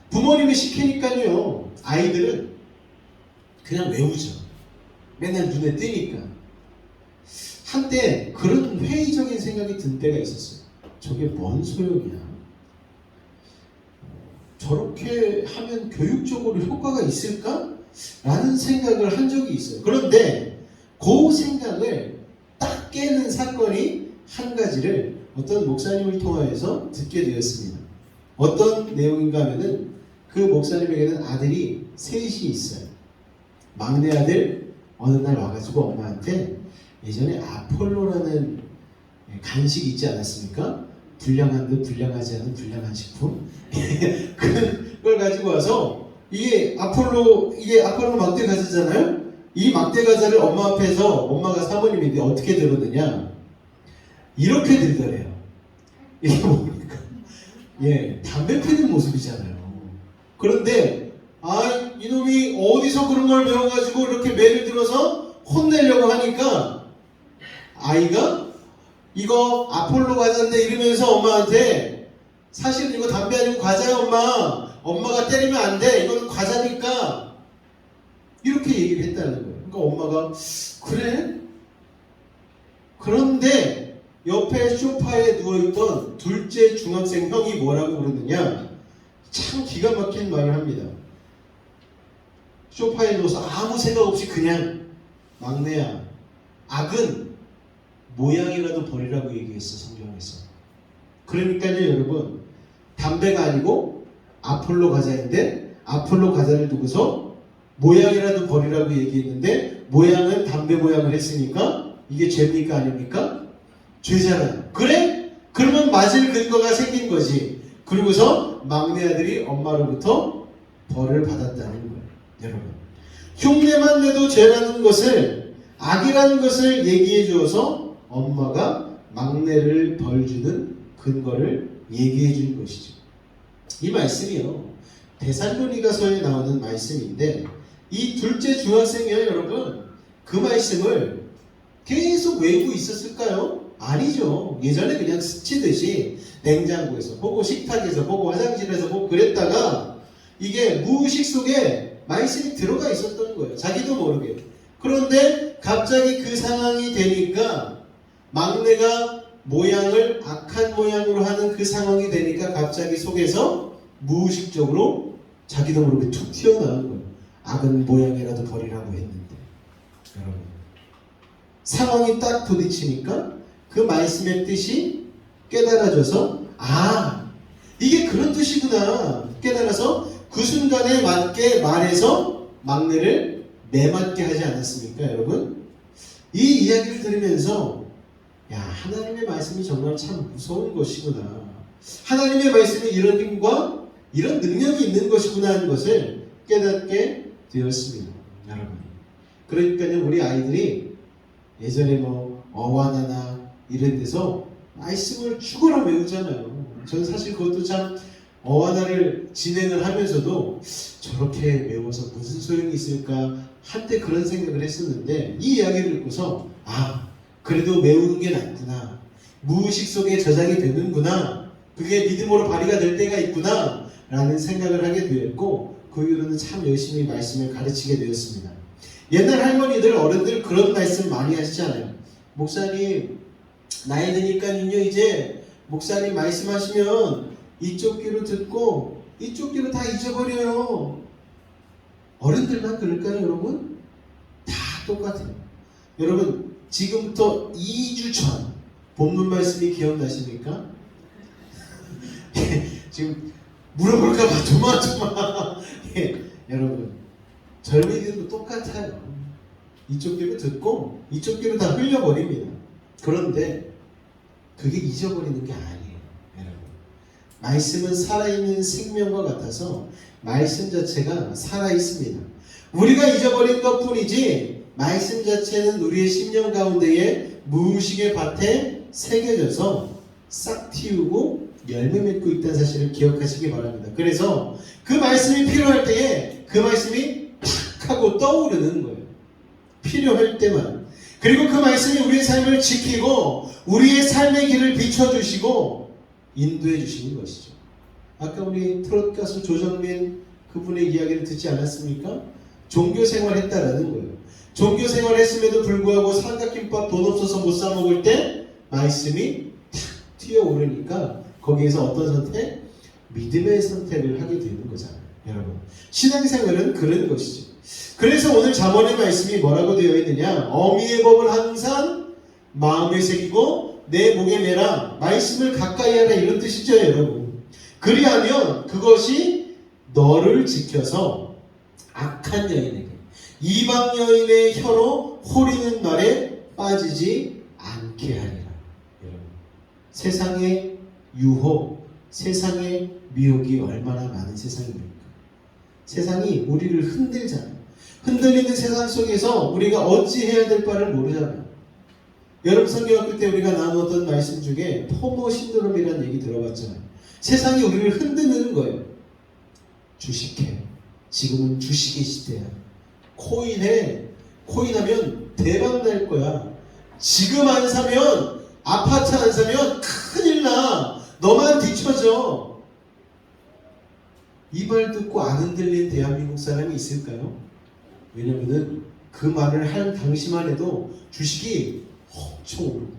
부모님이 시키니까요 아이들은 그냥 외우죠. 맨날 눈에 띄니까. 한때 그런 회의적인 생각이 든 때가 있었어요. 저게 뭔 소용이야? 저렇게 하면 교육적으로 효과가 있을까? 라는 생각을 한 적이 있어요. 그런데 그 생각을 딱 깨는 사건이 한 가지를 어떤 목사님을 통하여서 듣게 되었습니다. 어떤 내용인가 하면은 그 목사님에게는 아들이 셋이 있어요. 막내 아들 어느 날 와가지고 엄마한테 예전에 아폴로라는 간식이 있지 않았습니까? 불량한 듯 불량하지 않은 불량한 식품 그걸 가지고 와서 이게 아폴로 막대 과자잖아요. 이 막대 과자를 엄마 앞에서 엄마가 사모님인데 어떻게 들었느냐 이렇게 들더래요. 이게 뭡니까? 예, 담배 피는 모습이잖아요. 그런데 이놈이 어디서 그런 걸 배워가지고 이렇게 매를 들어서 혼내려고 하니까 아이가 이거 아폴로 과자인데 이러면서 엄마한테 사실은 이거 담배 아니고 과자야 엄마. 엄마가 때리면 안 돼. 이건 과자니까. 이렇게 얘기를 했다는 거예요. 그러니까 엄마가 그래? 그런데 옆에 소파에 누워있던 둘째 중학생 형이 뭐라고 그러느냐? 참 기가 막힌 말을 합니다. 소파에 누워서 아무 생각 없이 그냥 막내야 악은 모양이라도 버리라고 얘기했어 성경에서. 그러니까요 여러분 담배가 아니고 아폴로 과자인데 아폴로 과자를 두고서 모양이라도 버리라고 얘기했는데 모양은 담배 모양을 했으니까 이게 죄입니까 아닙니까? 죄잖아요. 그래? 그러면 맞을 근거가 생긴 거지. 그리고서 막내 아들이 엄마로부터 벌을 받았다는 거예요. 여러분 흉내만 내도 죄라는 것을 악이라는 것을 얘기해 주어서 엄마가 막내를 벌주는 근거를 얘기해 준 것이죠. 이 말씀이요 데살로니가서에 나오는 말씀인데 이 둘째 중학생이요 여러분 그 말씀을 계속 외우고 있었을까요? 아니죠. 예전에 그냥 스치듯이 냉장고에서 보고 식탁에서 보고 화장실에서 보고 그랬다가 이게 무의식 속에 말씀이 들어가 있었던 거예요. 자기도 모르게. 그런데 갑자기 그 상황이 되니까 막내가 모양을 악한 모양으로 하는 그 상황이 되니까 갑자기 속에서 무의식적으로 자기도 모르게 툭 튀어나온 거예요. 악은 모양이라도 버리라고 했는데. 여러분 상황이 딱 부딪히니까 그 말씀의 뜻이 깨달아져서 이게 그런 뜻이구나 깨달아서 그 순간에 맞게 말해서 막내를 매맞게 하지 않았습니까 여러분? 이 이야기를 들으면서 하나님의 말씀이 정말 참 무서운 것이구나. 하나님의 말씀이 이런 힘과 이런 능력이 있는 것이구나 하는 것을 깨닫게 되었습니다. 여러분. 그러니까요 우리 아이들이 예전에 뭐 어와나나 이런 데서 말씀을 죽어라 외우잖아요. 저는 사실 그것도 참 어와나를 진행을 하면서도 저렇게 외워서 무슨 소용이 있을까 한때 그런 생각을 했었는데 이 이야기를 듣고서 그래도 외우는 게 낫구나. 무의식 속에 저장이 되는구나. 그게 믿음으로 발휘가 될 때가 있구나 라는 생각을 하게 되었고 그 이후로는 참 열심히 말씀을 가르치게 되었습니다. 옛날 할머니들 어른들 그런 말씀 많이 하시잖아요. 목사님 나이 드니까는요 이제 목사님 말씀하시면 이쪽 귀로 듣고 이쪽 귀로 다 잊어버려요. 어른들만 그럴까요 여러분? 다 똑같아요. 여러분 지금부터 2주 전 본문 말씀이 기억나십니까? 지금 물어볼까봐 조마조마. 여러분 젊은이들도 똑같아요. 이쪽 귀로 듣고 이쪽 귀로 다 흘려버립니다. 그런데 그게 잊어버리는 게 아니에요, 여러분. 말씀은 살아있는 생명과 같아서 말씀 자체가 살아있습니다. 우리가 잊어버린 것뿐이지 말씀 자체는 우리의 심령 가운데에 무의식의 밭에 새겨져서 싹 틔우고 열매 맺고 있다는 사실을 기억하시기 바랍니다. 그래서 그 말씀이 필요할 때에 그 말씀이 탁 하고 떠오르는 거예요. 필요할 때만. 그리고 그 말씀이 우리의 삶을 지키고 우리의 삶의 길을 비춰주시고 인도해 주시는 것이죠. 아까 우리 트롯 가수 조정민 그분의 이야기를 듣지 않았습니까? 종교 생활했다라는 거예요. 종교 생활했음에도 불구하고 삼각김밥 돈 없어서 못 사 먹을 때 말씀이 탁 튀어오르니까 거기에서 어떤 선택? 믿음의 선택을 하게 되는 거잖아요. 여러분, 신앙생활은 그런 것이죠. 그래서 오늘 잠언의 말씀이 뭐라고 되어 있느냐? 어미의 법을 항상 마음에 새기고 내 목에 매라. 말씀을 가까이 하라, 이런 뜻이죠, 여러분. 그리하면 그것이 너를 지켜서 악한 여인에게, 이방 여인의 혀로 호리는 말에 빠지지 않게 하리라. 여러분, 세상의 유혹, 세상의 미혹이 얼마나 많은 세상입니까? 세상이 우리를 흔들잖아요. 흔들리는 세상 속에서 우리가 어찌해야 될 바를 모르잖아요. 여러분, 성경학교 때 우리가 나누었던 말씀 중에 포모 신드롬이라는 얘기 들어봤잖아요. 세상이 우리를 흔드는 거예요. 주식해. 지금은 주식의 시대야. 코인해. 코인하면 대박 날 거야. 지금 안 사면, 아파트 안 사면 큰일 나. 너만 뒤처져. 이 말 듣고 안 흔들린 대한민국 사람이 있을까요? 왜냐면은 그 말을 할 당시만 해도 주식이 엄청 오르고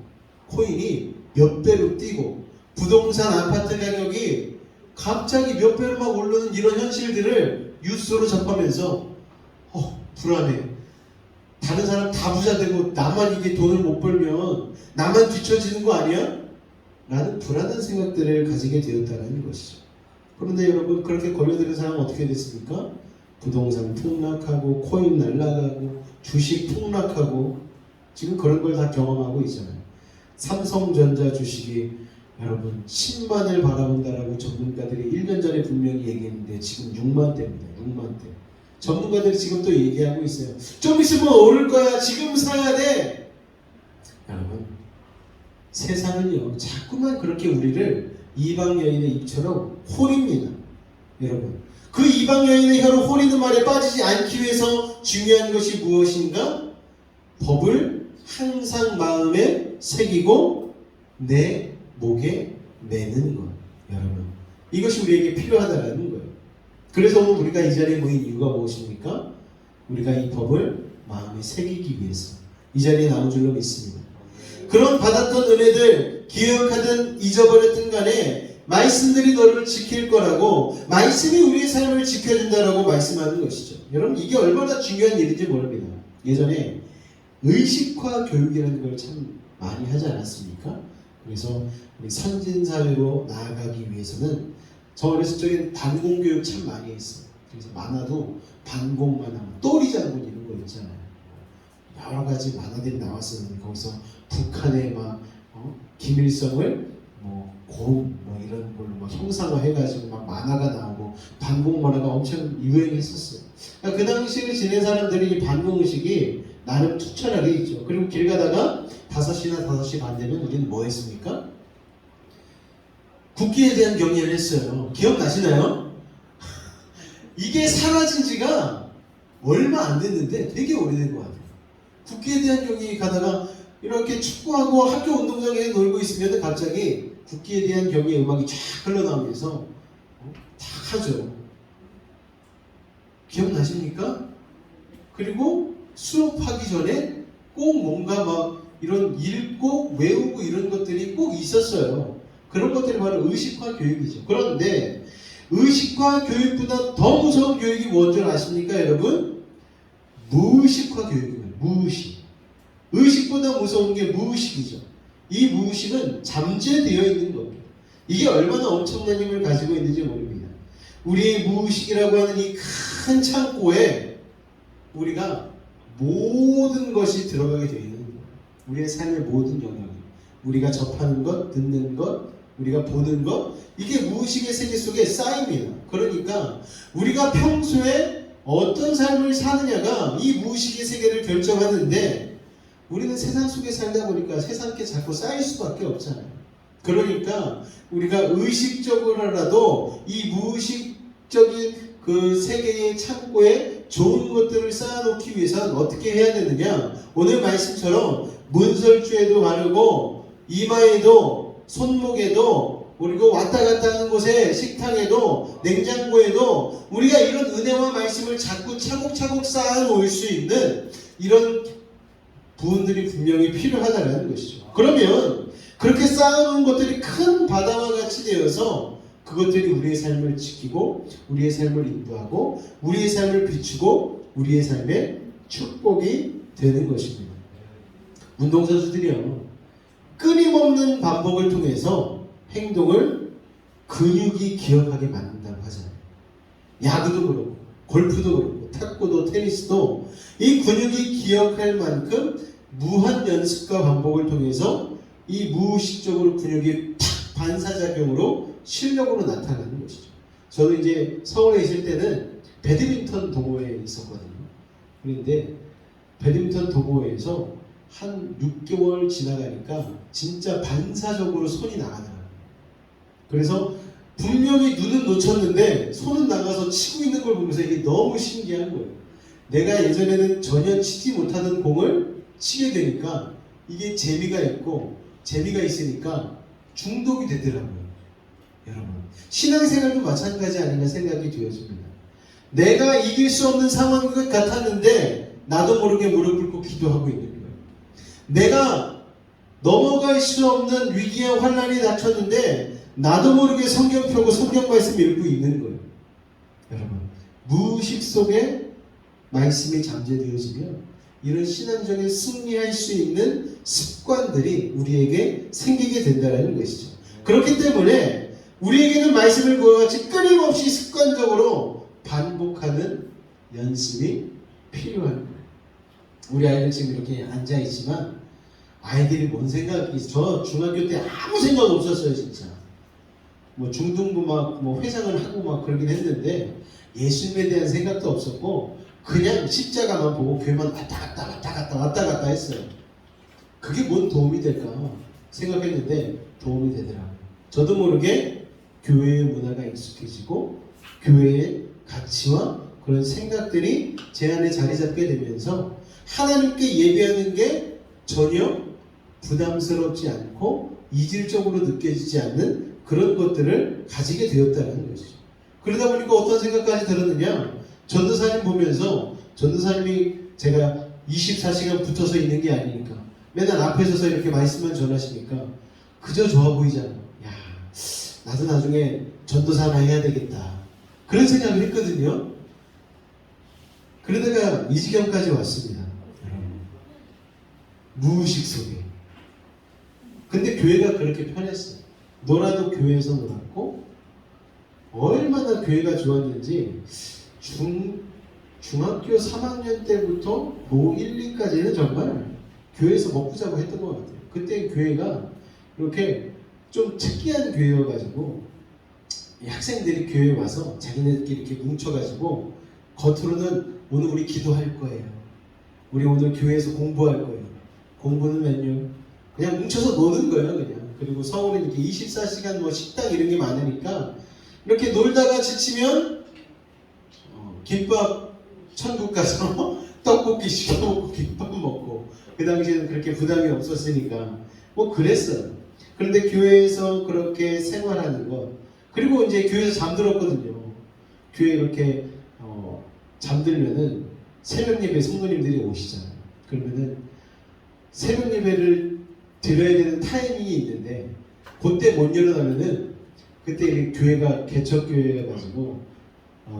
코인이 몇 배로 뛰고 부동산 아파트 가격이 갑자기 몇 배로 막 오르는 이런 현실들을 뉴스로 접하면서 불안해. 다른 사람 다 부자 되고 나만 이게 돈을 못 벌면 나만 뒤처지는 거 아니야? 라는 불안한 생각들을 가지게 되었다는 것이죠. 그런데 여러분, 그렇게 걸려드는 사람은 어떻게 됐습니까? 부동산 폭락하고 코인 날라가고 주식 폭락하고 지금 그런 걸 다 경험하고 있잖아요. 삼성전자 주식이 여러분 10만을 바라본다라고 전문가들이 1년 전에 분명히 얘기했는데 지금 6만대입니다. 6만대. 전문가들이 지금 또 얘기하고 있어요. 좀 있으면 오를 거야. 지금 사야 돼. 여러분, 세상은요 자꾸만 그렇게 우리를 이방 여인의 입처럼 홀입니다. 여러분, 그 이방 여인의 혀로 호리는 말에 빠지지 않기 위해서 중요한 것이 무엇인가? 법을 항상 마음에 새기고 내 목에 매는 것. 여러분, 이것이 우리에게 필요하다는 거예요. 그래서 오늘 우리가 이 자리에 모인 이유가 무엇입니까? 우리가 이 법을 마음에 새기기 위해서 이 자리에 나온 줄로 믿습니다. 그런 받았던 은혜들 기억하든 잊어버렸든 간에 말씀들이 너를 지킬 거라고, 말씀이 우리의 삶을 지켜준다라고 말씀하는 것이죠. 여러분, 이게 얼마나 중요한 일인지 모릅니다. 예전에 의식화 교육이라는 걸 참 많이 하지 않았습니까? 그래서 우리 선진사회로 나아가기 위해서는 저 어렸을 적에 반공교육 참 많이 했어요. 그래서 만화도 반공 만화, 또리장군 이런 거 있잖아요. 여러 가지 만화들이 나왔었는데 거기서 북한의 막 김일성을 곰 이런 걸로 막 형상화해가지고 막 만화가 나오고 반공 만화가 엄청 유행했었어요. 그러니까 그 당시에 지낸 사람들이 이 반공 의식이 나름 투철하게 있죠. 그리고 길 가다가 5시나 5시 반 되면 우리는 뭐 했습니까? 국기에 대한 경의를 했어요. 기억나시나요? 이게 사라진 지가 얼마 안 됐는데 되게 오래된 것 같아요. 국기에 대한 경의 가다가 이렇게 축구하고 학교 운동장에 놀고 있으면 갑자기 국기에 대한 경의 음악이 쫙 흘러나오면서 다 하죠. 기억나십니까? 그리고 수업하기 전에 꼭 뭔가 막 이런 읽고 외우고 이런 것들이 꼭 있었어요. 그런 것들이 바로 의식화 교육이죠. 그런데 의식화 교육보다 더 무서운 교육이 뭔지 아십니까, 여러분? 무의식화 교육입니다. 무의식. 의식보다 무서운 게 무의식이죠. 이 무의식은 잠재되어 있는 겁니다. 이게 얼마나 엄청난 힘을 가지고 있는지 모릅니다. 우리의 무의식이라고 하는 이 큰 창고에 우리가 모든 것이 들어가게 되어 있는 거예요. 우리의 삶의 모든 영역이. 우리가 접하는 것, 듣는 것, 우리가 보는 것, 이게 무의식의 세계 속에 쌓입니다. 그러니까 우리가 평소에 어떤 삶을 사느냐가 이 무의식의 세계를 결정하는데, 우리는 세상 속에 살다 보니까 세상께 자꾸 쌓일 수밖에 없잖아요. 그러니까 우리가 의식적으로라도 이 무의식적인 그 세계의 창고에 좋은 것들을 쌓아놓기 위해서는 어떻게 해야 되느냐? 오늘 말씀처럼 문설주에도 바르고, 이마에도, 손목에도, 그리고 왔다 갔다 하는 곳에, 식탁에도, 냉장고에도 우리가 이런 은혜와 말씀을 자꾸 차곡차곡 쌓아놓을 수 있는 이런 부분들이 분명히 필요하다는 것이죠. 그러면 그렇게 쌓아놓은 것들이 큰 바다와 같이 되어서 그것들이 우리의 삶을 지키고, 우리의 삶을 인도하고, 우리의 삶을 비추고, 우리의 삶의 축복이 되는 것입니다. 운동선수들이요, 끊임없는 반복을 통해서 행동을 근육이 기억하게 만든다고 하잖아요. 야구도 그렇고, 골프도 그렇고, 탁구도, 테니스도 이 근육이 기억할 만큼 무한 연습과 반복을 통해서 이 무의식적으로 근육이 탁 반사작용으로 실력으로 나타나는 것이죠. 저도 이제 서울에 있을 때는 배드민턴 동호회에 있었거든요. 그런데 배드민턴 동호회에서 한 6개월 지나가니까 진짜 반사적으로 손이 나가더라고요. 그래서 분명히 눈은 놓쳤는데 손은 나가서 치고 있는 걸 보면서 이게 너무 신기한 거예요. 내가 예전에는 전혀 치지 못하던 공을 치게 되니까 이게 재미가 있고, 재미가 있으니까 중독이 되더라고요. 여러분, 신앙생활도 마찬가지 아닌가 생각이 되어집니다. 내가 이길 수 없는 상황인 것 같았는데 나도 모르게 무릎 꿇고 기도하고 있는 거예요. 내가 넘어갈 수 없는 위기와 환난이 닥쳤는데 나도 모르게 성경 펴고 성경 말씀 읽고 있는 거예요. 여러분, 무의식 속에 말씀이 잠재되어지면 이런 신앙적인 승리할 수 있는 습관들이 우리에게 생기게 된다는 것이죠. 그렇기 때문에 우리에게는 말씀을 그와 같이 끊임없이 습관적으로 반복하는 연습이 필요한 거예요. 우리 아이들 지금 이렇게 앉아있지만 아이들이 뭔 생각이, 저 중학교 때 아무 생각 없었어요. 진짜 뭐 중등부 막 뭐 회장을 하고 막 그러긴 했는데 예수님에 대한 생각도 없었고 그냥 십자가만 보고 교회만 왔다 갔다 했어요. 그게 뭔 도움이 될까 생각했는데 도움이 되더라고요. 저도 모르게 교회의 문화가 익숙해지고 교회의 가치와 그런 생각들이 제 안에 자리 잡게 되면서 하나님께 예배하는 게 전혀 부담스럽지 않고 이질적으로 느껴지지 않는 그런 것들을 가지게 되었다는 것이죠. 그러다 보니까 어떤 생각까지 들었느냐, 전도사님 보면서, 전도사님이 제가 24시간 붙어서 있는 게 아니니까 맨날 앞에 서서 이렇게 말씀만 전하시니까 그저 좋아 보이잖아. 야, 나도 나중에 전도사 하나 해야 되겠다, 그런 생각을 했거든요. 그러다가 이 지경까지 왔습니다. 무의식 속에. 근데 교회가 그렇게 편했어요. 놀아도 교회에서 놀았고, 얼마나 교회가 좋았는지 중학교 3학년 때부터 고1, 2까지는 정말 교회에서 먹고 자고 했던 것 같아요. 그때 교회가 이렇게 좀 특이한 교회여가지고 이 학생들이 교회에 와서 자기네들끼리 이렇게 뭉쳐가지고 겉으로는 오늘 우리 기도할 거예요, 우리 오늘 교회에서 공부할 거예요. 공부는 맨유 그냥 뭉쳐서 노는 거예요, 그냥. 그리고 서울은 이렇게 24시간 뭐 식당 이런 게 많으니까 이렇게 놀다가 지치면 김밥 천국 가서 떡볶이 시켜 먹고 김밥 먹고, 그 당시에는 그렇게 부담이 없었으니까 뭐 그랬어요. 그런데 교회에서 그렇게 생활하는 것, 그리고 이제 교회에서 잠들었거든요. 교회 이렇게 잠들면은 새벽 예배 성도님들이 오시잖아요. 그러면은 새벽 예배를 드려야 되는 타이밍이 있는데 그때 못 일어나면은, 그때 교회가 개척교회여가지고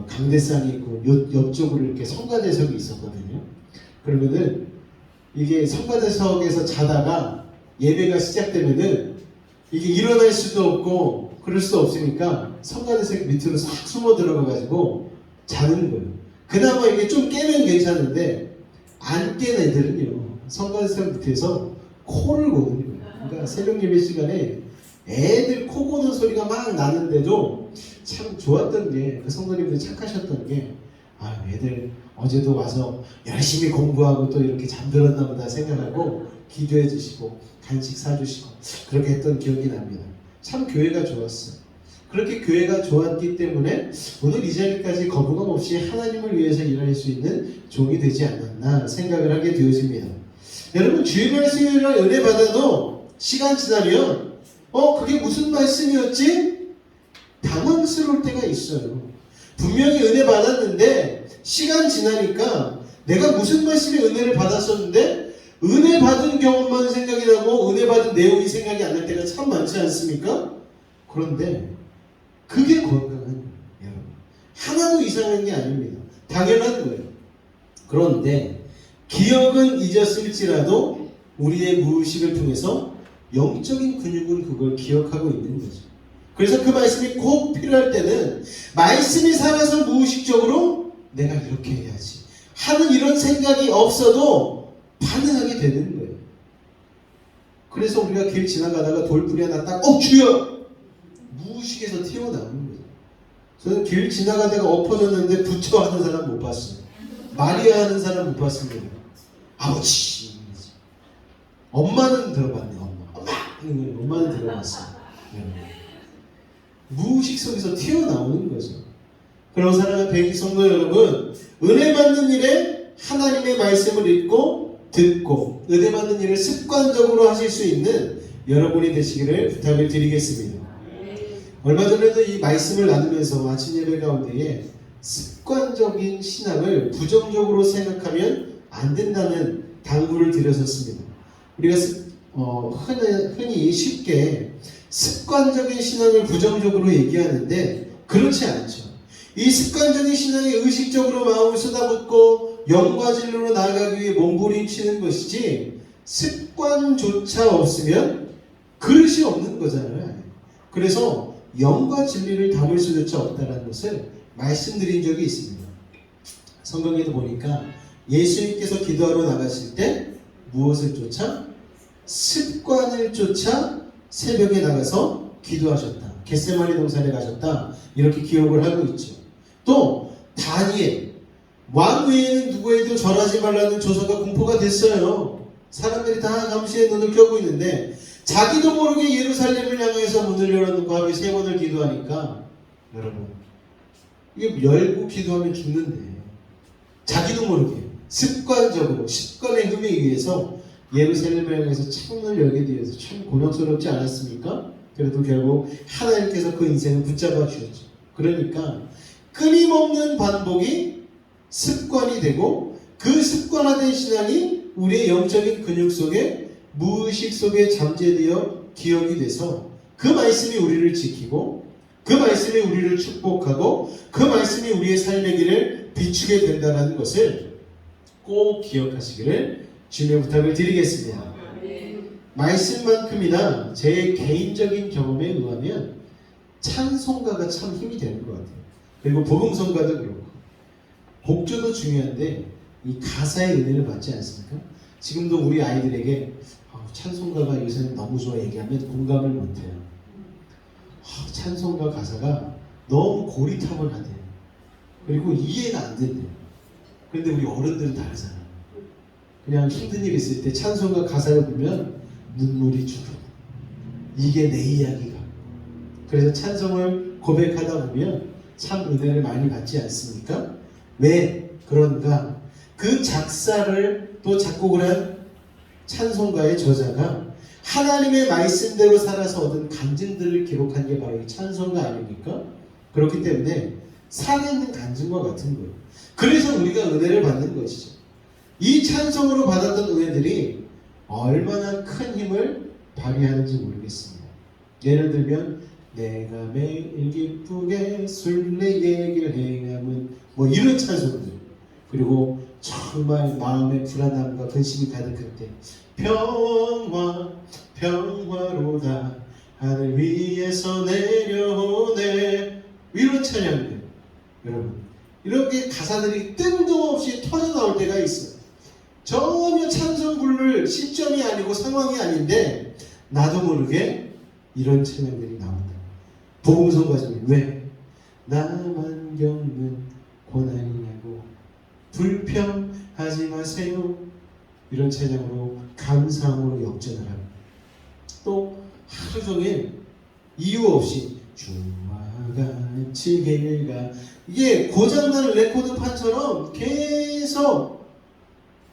강대상이 있고 옆쪽으로 이렇게 성가대석이 있었거든요. 그러면은 이게 성가대석에서 자다가 예배가 시작되면은 이게 일어날 수도 없고 그럴 수 없으니까 성가대석 밑으로 싹 숨어 들어가가지고 자는 거예요. 그나마 이게 좀 깨면 괜찮은데 안 깬 애들은요, 성관상 밑에서 코를 고는 거예요. 그러니까 새벽 예배 시간에 애들 코 고는 소리가 막 나는데도 참 좋았던 게, 그 성도님들 착하셨던 게, 아, 애들 어제도 와서 열심히 공부하고 또 이렇게 잠들었나 보다 생각하고 기도해 주시고 간식 사주시고 그렇게 했던 기억이 납니다. 참 교회가 좋았어요. 그렇게 교회가 좋았기 때문에 오늘 이 자리까지 거부감 없이 하나님을 위해서 일할 수 있는 종이 되지 않았나 생각을 하게 되어집니다. 여러분, 주일날 수요일날 은혜 받아도 시간 지나면 그게 무슨 말씀이었지? 당황스러울 때가 있어요. 분명히 은혜 받았는데 시간 지나니까 내가 무슨 말씀의 은혜를 받았었는데 은혜 받은 경험만 생각이 나고 은혜 받은 내용이 생각이 안 날 때가 참 많지 않습니까? 그런데 그게 건강한 거예요, 여러분. 하나도 이상한 게 아닙니다. 당연한 거예요. 그런데 기억은 잊었을지라도 우리의 무의식을 통해서 영적인 근육은 그걸 기억하고 있는 거죠. 그래서 그 말씀이 꼭 필요할 때는 말씀이 살아서 무의식적으로 내가 이렇게 해야지 하는 이런 생각이 없어도 반응하게 되는 거예요. 그래서 우리가 길 지나가다가 돌뿌리 하나 딱 주여! 무의식에서 튀어나오는 거예요. 저는 길 지나가다가 엎어졌는데 부처 하는 사람 못 봤어요. 마리아 하는 사람 못 봤습니다. 아버지. 엄마는 들어봤네. 엄마는 들어봤어요. 무의식 속에서 튀어나오는 거죠. 그럼 사랑하는 배기 성도 여러분, 은혜 받는 일에 하나님의 말씀을 읽고 듣고 은혜 받는 일을 습관적으로 하실 수 있는 여러분이 되시기를 부탁을 드리겠습니다. 얼마 전에도 이 말씀을 나누면서 아침 예배 가운데에 습관적인 신앙을 부정적으로 생각하면 안 된다는 당부를 드렸었습니다. 우리가 흔히 쉽게 습관적인 신앙을 부정적으로 얘기하는데 그렇지 않죠. 이 습관적인 신앙에 의식적으로 마음을 쏟아붓고 영과 진리로 나아가기 위해 몸부림치는 것이지 습관조차 없으면 그릇이 없는 거잖아요. 그래서 영과 진리를 담을 수조차 없다는 것을 말씀드린 적이 있습니다. 성경에도 보니까 예수님께서 기도하러 나가실 때 무엇을 쫓아? 습관을 쫓아 새벽에 나가서 기도하셨다. 겟세마네 동산에 가셨다. 이렇게 기록을 하고 있죠. 또 다니엘, 왕 외에는 누구에도 절하지 말라는 조서가 공포가 됐어요. 사람들이 다 감시의 눈을 켜고 있는데 자기도 모르게 예루살렘을 향해서 문을 열어놓고 하루에 3번을 기도하니까 여러분, 이게 열고 기도하면 죽는데 자기도 모르게 습관적으로 습관의 흠에 의해서 예루살렘을 향해서 창문을 열게 되어서 참 곤혹스럽지 않았습니까? 그래도 결국 하나님께서 그 인생을 붙잡아 주셨죠. 그러니까 끊임없는 반복이 습관이 되고 그 습관화된 신앙이 우리의 영적인 근육 속에 무의식 속에 잠재되어 기억이 돼서 그 말씀이 우리를 지키고 그 말씀이 우리를 축복하고 그 말씀이 우리의 삶의 길을 비추게 된다는 것을 꼭 기억하시기를 주님의 부탁을 드리겠습니다. 말씀만큼이나 제 개인적인 경험에 의하면 찬송가가 참 힘이 되는 것 같아요. 그리고 복음성가도 그렇고 곡조도 중요한데 이 가사의 은혜를 받지 않습니까? 지금도 우리 아이들에게 찬송가가 요새는 너무 좋아 얘기하면 공감을 못해요. 찬송가 가사가 너무 고리타분하대요. 그리고 이해가 안 된대요. 그런데 우리 어른들은 다르잖아요. 그냥 힘든 일 있을 때 찬송가 가사를 보면 눈물이 주르. 이게 내 이야기가. 그래서 찬송을 고백하다 보면 참 은혜를 많이 받지 않습니까? 왜 그런가? 그 작사를 또 작곡을 한 찬송가의 저자가 하나님의 말씀대로 살아서 얻은 간증들을 기록한 게 바로 이 찬송가 아닙니까? 그렇기 때문에 살아있는 간증과 같은 거예요. 그래서 우리가 은혜를 받는 것이죠. 이 찬송으로 받았던 은혜들이 얼마나 큰 힘을 발휘하는지 모르겠습니다. 예를 들면 내가 매일 기쁘게 순례 얘기를 행함은 뭐 이런 찬송들, 그리고 정말 마음의 불안함과 근심이 가득할 때 평화 평화로다 하늘 위에서 내려오네 이런 찬양들, 여러분 이렇게 가사들이 뜬금없이 터져나올 때가 있어요. 전혀 찬송 부를 시점이 아니고 상황이 아닌데 나도 모르게 이런 찬양들이 나온다. 복음성가 중에 왜? 나만 겪는 고난이냐고 불평하지 마세요. 이런 찬양으로 감사함으로 역전을 하고 또 하루 종일 이유 없이 주와 같이 길가 이게 고장나는 레코드판처럼 계속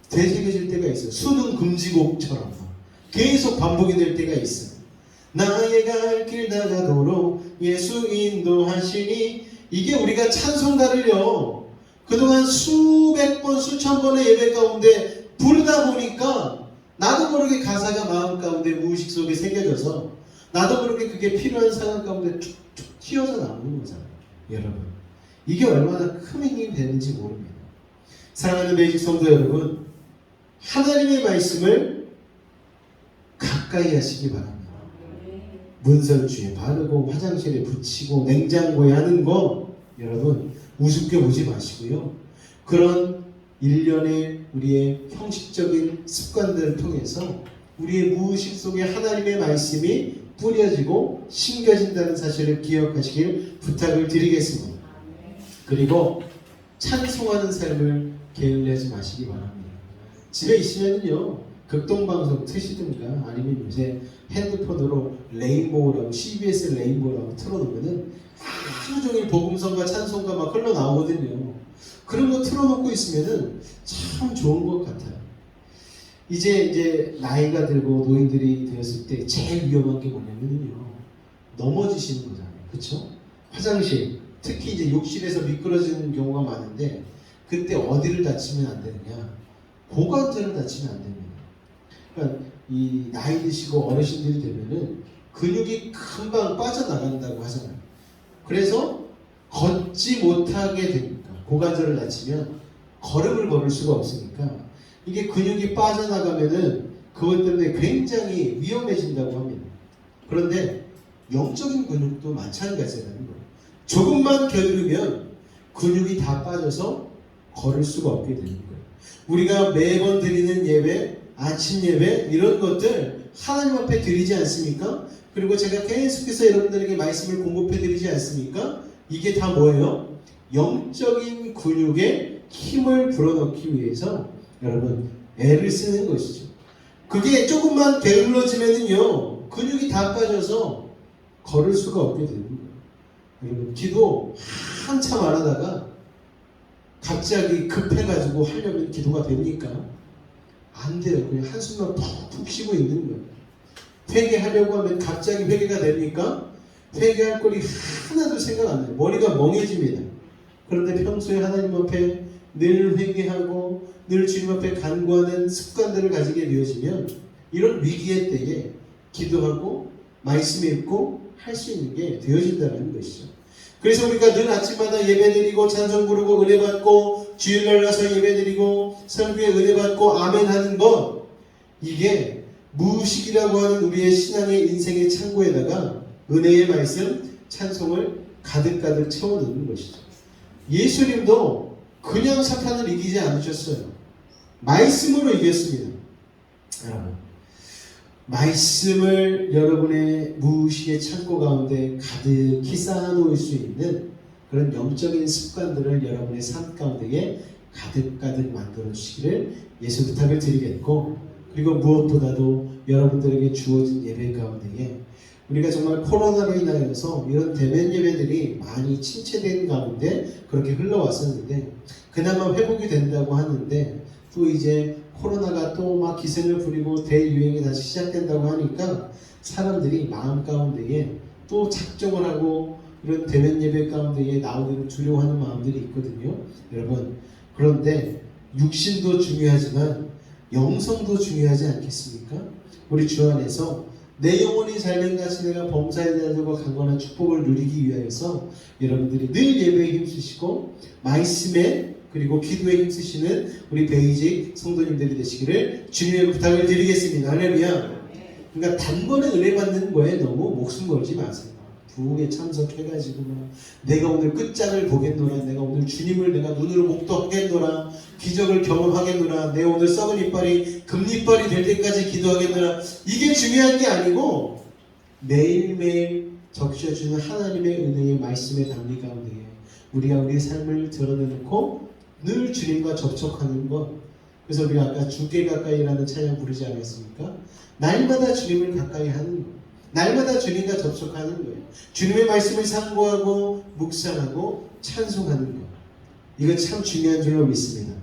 되새겨질 때가 있어요. 수능 금지곡처럼 계속 반복이 될 때가 있어요. 나의 갈 길 나가도록 예수 인도하시니 이게 우리가 찬송가를요 그동안 수백 번 수천 번의 예배 가운데 부르다 보니까 나도 모르게 가사가 마음 가운데 무의식 속에 새겨져서 나도 모르게 그게 필요한 상황 가운데 툭툭 튀어서 나오는 거잖아요. 여러분 이게 얼마나 큰 힘이 되는지 모릅니다. 사랑하는 베이직 성도 여러분, 하나님의 말씀을 가까이 하시기 바랍니다. 문설주에 바르고 화장실에 붙이고 냉장고에 하는 거 여러분 우습게 보지 마시고요. 그런 일련의 우리의 형식적인 습관들을 통해서 우리의 무의식 속에 하나님의 말씀이 뿌려지고 심겨진다는 사실을 기억하시길 부탁을 드리겠습니다. 그리고 찬송하는 삶을 게을리하지 마시기 바랍니다. 집에 있으면요 극동방송 트시든가 아니면 요새 핸드폰으로 레인보우라고 CBS 레인보우라고 틀어놓으면은 하루 종일 복음성과 찬송가 막 흘러나오거든요. 그런 거 틀어놓고 있으면은 참 좋은 것 같아요. 이제 나이가 들고 노인들이 되었을 때 제일 위험한 게 뭐냐면요 넘어지시는 거잖아요. 그렇죠? 화장실 특히 이제 욕실에서 미끄러지는 경우가 많은데 그때 어디를 다치면 안 되느냐? 고관절을 다치면 안 됩니다. 그러니까 이 나이 드시고 어르신들이 되면은 근육이 금방 빠져나간다고 하잖아요. 그래서 걷지 못하게 됩니다. 고관절을 다치면 걸음을 걸을 수가 없으니까 이게 근육이 빠져나가면은 그것 때문에 굉장히 위험해진다고 합니다. 그런데 영적인 근육도 마찬가지라는 거예요. 조금만 게으르면 근육이 다 빠져서 걸을 수가 없게 되는 거예요. 우리가 매번 드리는 예배, 아침 예배 이런 것들 하나님 앞에 드리지 않습니까? 그리고 제가 계속해서 여러분들에게 말씀을 공급해 드리지 않습니까? 이게 다 뭐예요? 영적인 근육에 힘을 불어넣기 위해서 여러분 애를 쓰는 것이죠. 그게 조금만 게을러지면은요 근육이 다 빠져서 걸을 수가 없게 되는 거예요. 여러분 기도 한참 안 하다가 갑자기 급해가지고 하려면 기도가 됩니까? 안 돼요. 그냥 한숨만 푹푹 쉬고 있는 거예요. 회개하려고 하면 갑자기 회개가 됩니까? 회개할 거리 하나도 생각 안 나요. 머리가 멍해집니다. 그런데 평소에 하나님 앞에 늘 회개하고 늘 주님 앞에 간구하는 습관들을 가지게 되어지면 이런 위기의 때에 기도하고 말씀 읽고 할 수 있는 게 되어진다는 것이죠. 그래서 우리가 늘 아침마다 예배드리고 찬송 부르고 은혜 받고 주일날 가서 예배드리고 설교에 은혜 받고 아멘 하는 것 이게 무의식이라고 하는 우리의 신앙의 인생의 창고에다가 은혜의 말씀 찬송을 가득가득 채워넣는 것이죠. 예수님도 그냥 사탄을 이기지 않으셨어요. 말씀으로 이겼습니다. 여러분 말씀을 여러분의 무의식의 창고 가운데 가득히 쌓아놓을 수 있는 그런 영적인 습관들을 여러분의 삶 가운데에 가득가득 만들어 주시기를 예수 부탁을 드리겠고 그리고 무엇보다도 여러분들에게 주어진 예배 가운데에 우리가 정말 코로나로 인하여서 이런 대면 예배들이 많이 침체된 가운데 그렇게 흘러왔었는데 그나마 회복이 된다고 하는데 또 이제 코로나가 또 막 기승을 부리고 대유행이 다시 시작된다고 하니까 사람들이 마음 가운데에 또 작정을 하고 이런 대면 예배 가운데에 나오기를 두려워하는 마음들이 있거든요. 여러분 그런데 육신도 중요하지만 영성도 중요하지 않겠습니까? 우리 주 안에서 내 영혼이 살는 같이 내가 범사에 대하고 강건한 축복을 누리기 위하여서 여러분들이 늘 예배에 힘쓰시고 말씀에 그리고 기도에 힘쓰시는 우리 베이직 성도님들이 되시기를 주님의 부탁을 드리겠습니다. 할렐루야. 그러니까 단번에 은혜 받는 거에 너무 목숨 걸지 마세요. 부흥에 참석해가지고 막 내가 오늘 끝장을 보겠노라, 내가 오늘 주님을 내가 눈으로 목도하겠노라, 기적을 경험하겠노라, 내 오늘 썩은 이빨이 금이빨이 될 때까지 기도하겠노라, 이게 중요한 게 아니고 매일매일 적셔주는 하나님의 은혜의 말씀의 단리 가운데 우리가 우리의 삶을 드러내놓고 늘 주님과 접촉하는 것. 그래서 우리가 아까 주께 가까이라는 찬양 부르지 않았습니까? 날마다 주님을 가까이 하는 것, 날마다 주님과 접촉하는 거예요. 주님의 말씀을 상고하고 묵상하고 찬송하는 것, 이거 참 중요한 줄로 믿습니다.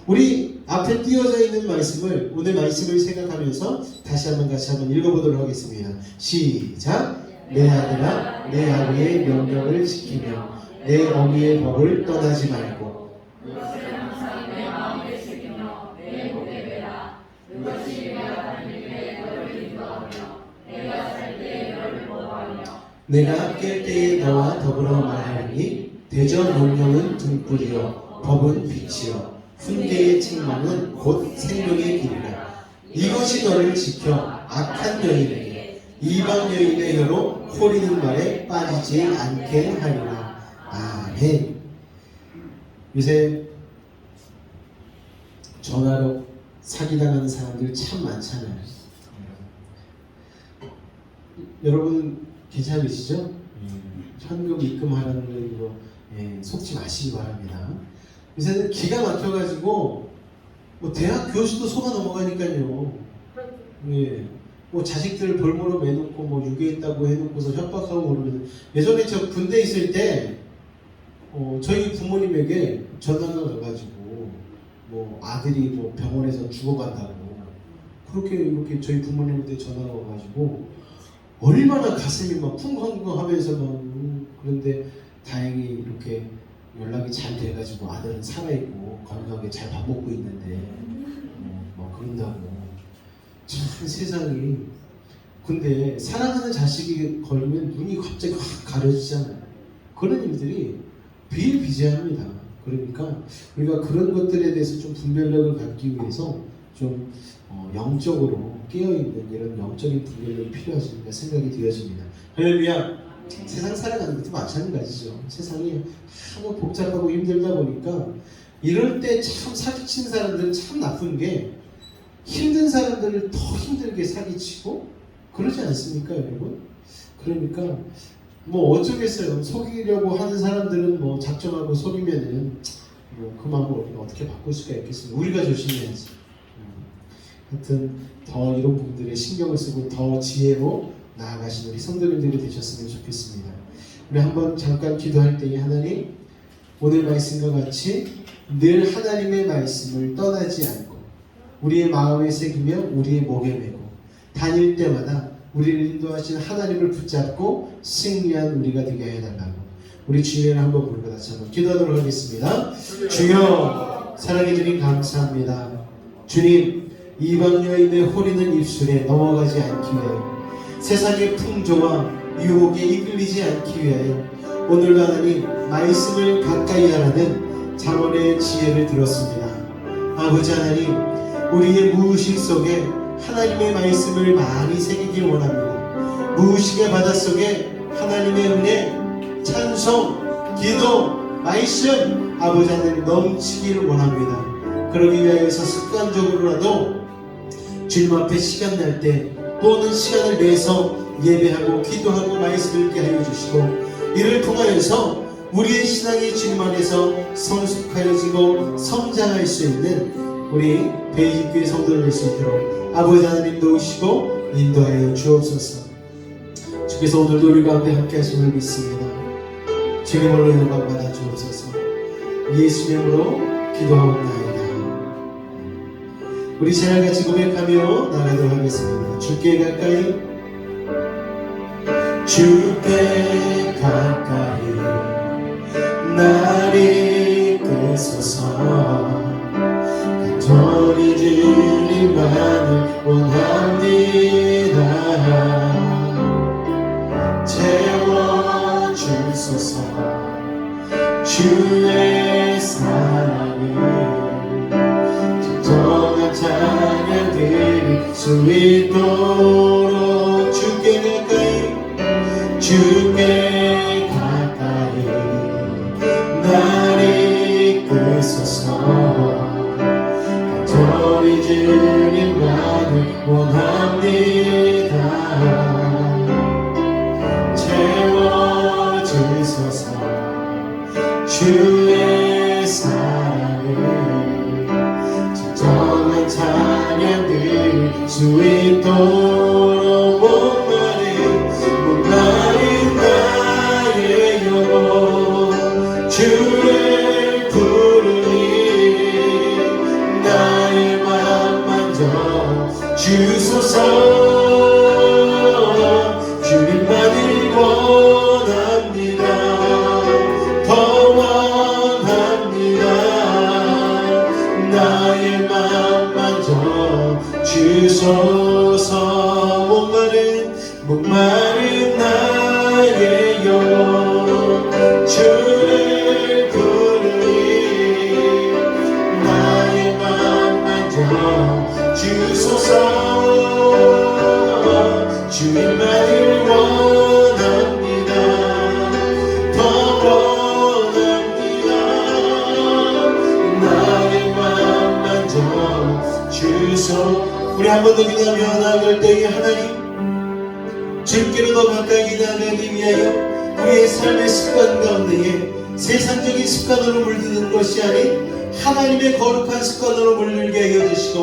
우리 앞에 띄어져 있는 말씀을, 오늘 말씀을 생각하면서 다시 한번 읽어보도록 하겠습니다. 시작. 내 아들아, 내 아비의 명령을 지키며 내 어미의 법을 떠나지 말고 내가 깰 때에 너와 더불어 말하니 대저 명령은 등불이요 법은 빛이요 훈계의 책망은 곧 생명의 길이라. 이것이 너를 지켜 악한 여인에게 이방 여인의 혀로 호리는 말에 빠지지 않게 하리라. 아멘. 요새 전화로 사기당하는 사람들 참 많잖아요. 여러분 괜찮으시죠? 현금 입금하라는 걸로 속지 마시기 바랍니다. 요새는 기가 막혀가지고 뭐 대학 교수도 속아 넘어가니까요. 예. 뭐 자식들 볼모로 매놓고 뭐 유괴했다고 해놓고서 협박하고 그러면, 예전에 저 군대 있을 때 저희 부모님에게 전화가 와가지고 뭐 아들이 뭐 병원에서 죽어간다고 그렇게 이렇게 저희 부모님한테 전화가 와가지고 얼마나 가슴이 막 쿵쾅쿵쾅하면서 막 그런데 다행히 이렇게 연락이 잘 돼가지고 아들은 살아있고 건강하게 잘 밥 먹고 있는데 막 그런다고. 참 세상이. 근데 사랑하는 자식이 걸리면 눈이 갑자기 확 가려지잖아요. 그런 일들이 비일비재합니다. 그러니까 우리가 그런 것들에 대해서 좀 분별력을 갖기 위해서 좀 영적으로 깨어있는 이런 영적인 분별력이 필요하지 생각이 되어집니다. 할렐루야. 세상 살아가는 것도 마찬가지죠. 세상이 너무 복잡하고 힘들다 보니까 이럴 때 참 사기친 사람들은 참 나쁜 게 힘든 사람들을 더 힘들게 사기치고 그러지 않습니까, 여러분? 그러니까 뭐 어쩌겠어요. 속이려고 하는 사람들은 뭐 작정하고 속이면은 뭐 그 마음을 우리가 어떻게 바꿀 수가 있겠습니까? 우리가 조심해야지. 하여튼 더 이런 부분들에 신경을 쓰고 더 지혜로 나아가신 우리 성도님들이 되셨으면 좋겠습니다. 우리 한번 잠깐 기도할 때에 하나님, 오늘 말씀과 같이 늘 하나님의 말씀을 떠나지 않고 우리의 마음에 새기며 우리의 목에 메고 다닐 때마다 우리를 인도하신 하나님을 붙잡고 승리한 우리가 되게 해달라고 우리 주님을 한번 부르고 다시 한번 기도하도록 하겠습니다. 주여, 사랑해 주님 감사합니다. 주님, 이방 여인의 호리는 입술에 넘어가지 않기 위하여, 세상의 풍조와 유혹에 이끌리지 않기 위하여 오늘도 하나님 말씀을 가까이 하라는 잠언의 지혜를 들었습니다. 아버지 하나님, 우리의 무의식 속에 하나님의 말씀을 많이 새기길 원합니다. 무의식의 바닷속에 하나님의 은혜, 찬송, 기도, 말씀 아버지 하나님 넘치기를 원합니다. 그러기 위하여서 습관적으로라도 주님 앞에 시간 날 때 또는 시간을 내서 예배하고 기도하고 말씀을 읽게 하여 주시고, 이를 통하여서 우리의 신앙이 주님 안에서 성숙하여지고 성장할 수 있는 우리 베이직교회 성도를 될 수 있도록 아버지 하나님 도우시고 인도하여 주옵소서. 주께서 오늘도 우리 가운데 함께 하심을 믿습니다. 주님으로 영광 받아 주옵소서. 예수님으로 기도하옵나이다. 우리 제날같이 고백하며 나가도록 하겠습니다. 주께 가까이, 주께 가까이 날 이끄소서. 간절히 주님만을 원합니다. 채워주소서. 주의 사랑을 정한 찬양 드릴 수 있도록 주께 가까이, 주께 주의 가까이 날 이끄소서. 간절히 주님만을 원합니다. 채워주소서. 주의 사랑을 진정한 찬양 드릴 수 있도록 목마른 나의 영혼 주를 부르니 나의 맘 만져 주소서. 주님만을 원합니다. 더 원합니다. 나의 맘 만져 주소서. 목마른 나의 영혼 주를 부르니 나의 맘 만져 주소서. 주님만을 원합니다. 더 원합니다. 나의 맘 만져 주소서. 우리 한 번 더 기도하며 나아갈 때에 하나님, 주께로 더 가까이 나아가기 위하여 우리의 삶의 습관 가운데에 세상적인 습관으로 물드는 것이 아닌 하나님의 거룩한 습관으로 물들게 하여 주시고,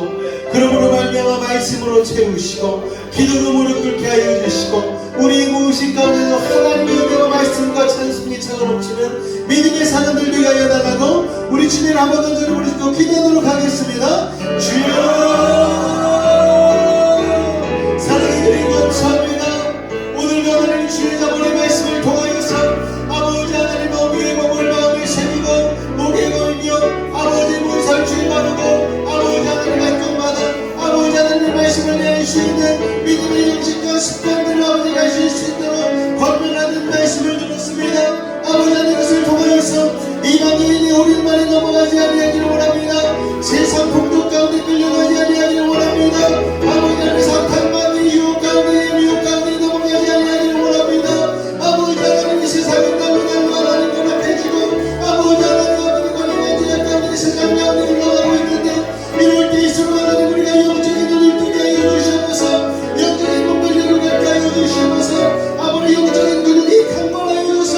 그러므로 말미암아 말씀으로 채우시고 기도로 무릎 꿇게 하여 주시고, 우리의 무엇인 가운데도 하나님의 은혜와 말씀과 찬송이 차가 넘치는 믿음의 사람들 되게 하여 달라고 우리 주님 한번 더 주를 부르시고 기도하도록 하겠습니다. 주여 사랑해 주님 감사합니다. 오늘도 하나님 주의 자본의 말씀을 통하여서 아버지 하나님 위에 몸을 마음을 새기고 목에 걸며 아버지 문살주의 바르고 아버지 하나님 갈것마다 아버지 하나님 말씀을 내릴 수 있는 믿음의 영식과 습관들을 아버지가 하실 수 있도록 권면하는 말씀을 들었습니다. 아버지 하나님 것을 통하여서 이방인의 오랜만에 넘어가지 아니하기를 원합니다. 세상 풍토 가운데 끌려가지 아니하기를 원합니다. 아버지 하나님 사탄마귀의 유혹 가운데 미혹 가운데 넘어가지 아니하기를 원합니다. 아버지 하나님 세상은 날로 하나님 연합해지고 아버지 하나님 아버지 제약 가운데 세상 가운데 흘러가고 있는데 이럴 때일수록 하나님 우리가 영적인 눈을 뜨게 하여 주시옵소서. 영적인 눈을 갖게 하여 주시옵소서. 아버지 영적인 눈이 강건하여 주셔서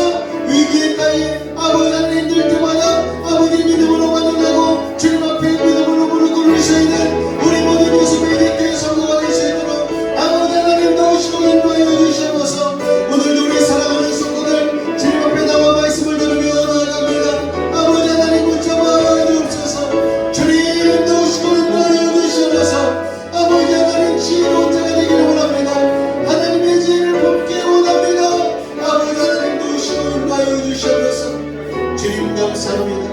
위기의 때에 아버지 하나님 들 때마다 아버지 믿음으로 반응하고 주님 앞에 믿음으로 무릎 꿇을 수 있는 우리 모든 모습의 기꺼이 성도가 될 수 있도록 아버지 하나님 도우시고 인도하여 주시옵소서. 오늘도 우리 사랑하는 성도들 주님 앞에 나와 말씀을 들으며 나아갑니다. 아버지 하나님 붙잡아 주옵소서. 주님 도우시고 인도하여 주시옵소서. 아버지 하나님 지혜로운 자가 되기를 원합니다. 하나님의 지혜를 품기 원합니다. 아버지 하나님 도우시고 인도하여 주시옵소서. 주님 감사합니다.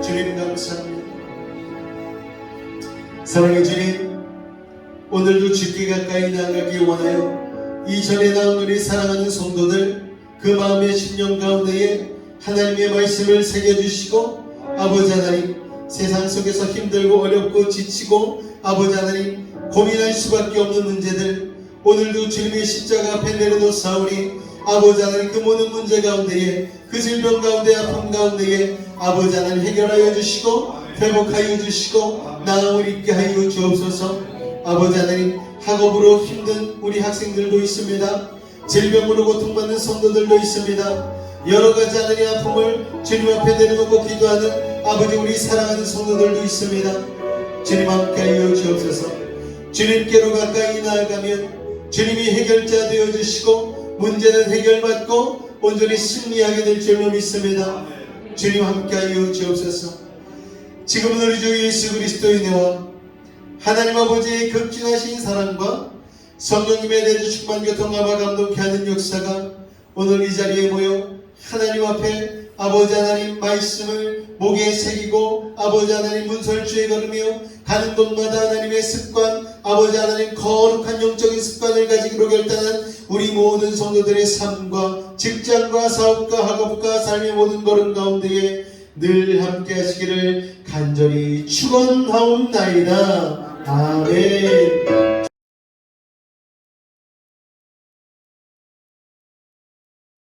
주님 감사합니다. 사랑의 주님, 오늘도 주께 가까이 나아가기 원하여 이전에 나온 우리 사랑하는 성도들 그 마음의 심령 가운데에 하나님의 말씀을 새겨주시고 아버지 하나님 세상 속에서 힘들고 어렵고 지치고 아버지 하나님 고민할 수밖에 없는 문제들 오늘도 주님의 십자가 앞에 내려놓사오니 아버지 하나님 그 모든 문제 가운데에 그 질병 가운데 아픔 가운데에 아버지 하나님 해결하여 주시고 회복하여 주시고 나음을 입게 하여 주옵소서. 아버지 하나님 학업으로 힘든 우리 학생들도 있습니다. 질병으로 고통받는 성도들도 있습니다. 여러 가지 하나님의 아픔을 주님 앞에 내려놓고 기도하는 아버지 우리 사랑하는 성도들도 있습니다. 주님 함께하여 주옵소서. 주님께로 가까이 나아가면 주님이 해결자 되어주시고 문제는 해결받고 온전히 승리하게 될 줄로 믿습니다. 주님 함께하여 주옵소서. 지금은 우리 주 예수 그리스도의 은혜와 하나님 아버지의 극진하신 사랑과 성령님의 내주 충만 교통함과 감동케 하는 역사가 오늘 이 자리에 모여 하나님 앞에 아버지 하나님 말씀을 목에 새기고 아버지 하나님 문설주에 걸으며 가는 곳마다 하나님의 습관 아버지 하나님 거룩한 영적인 습관을 가지기로 결단한 우리 모든 성도들의 삶과 직장과 사업과 학업과 삶의 모든 걸음 가운데에 늘 함께 하시기를 간절히 축원하옵나이다. 아멘.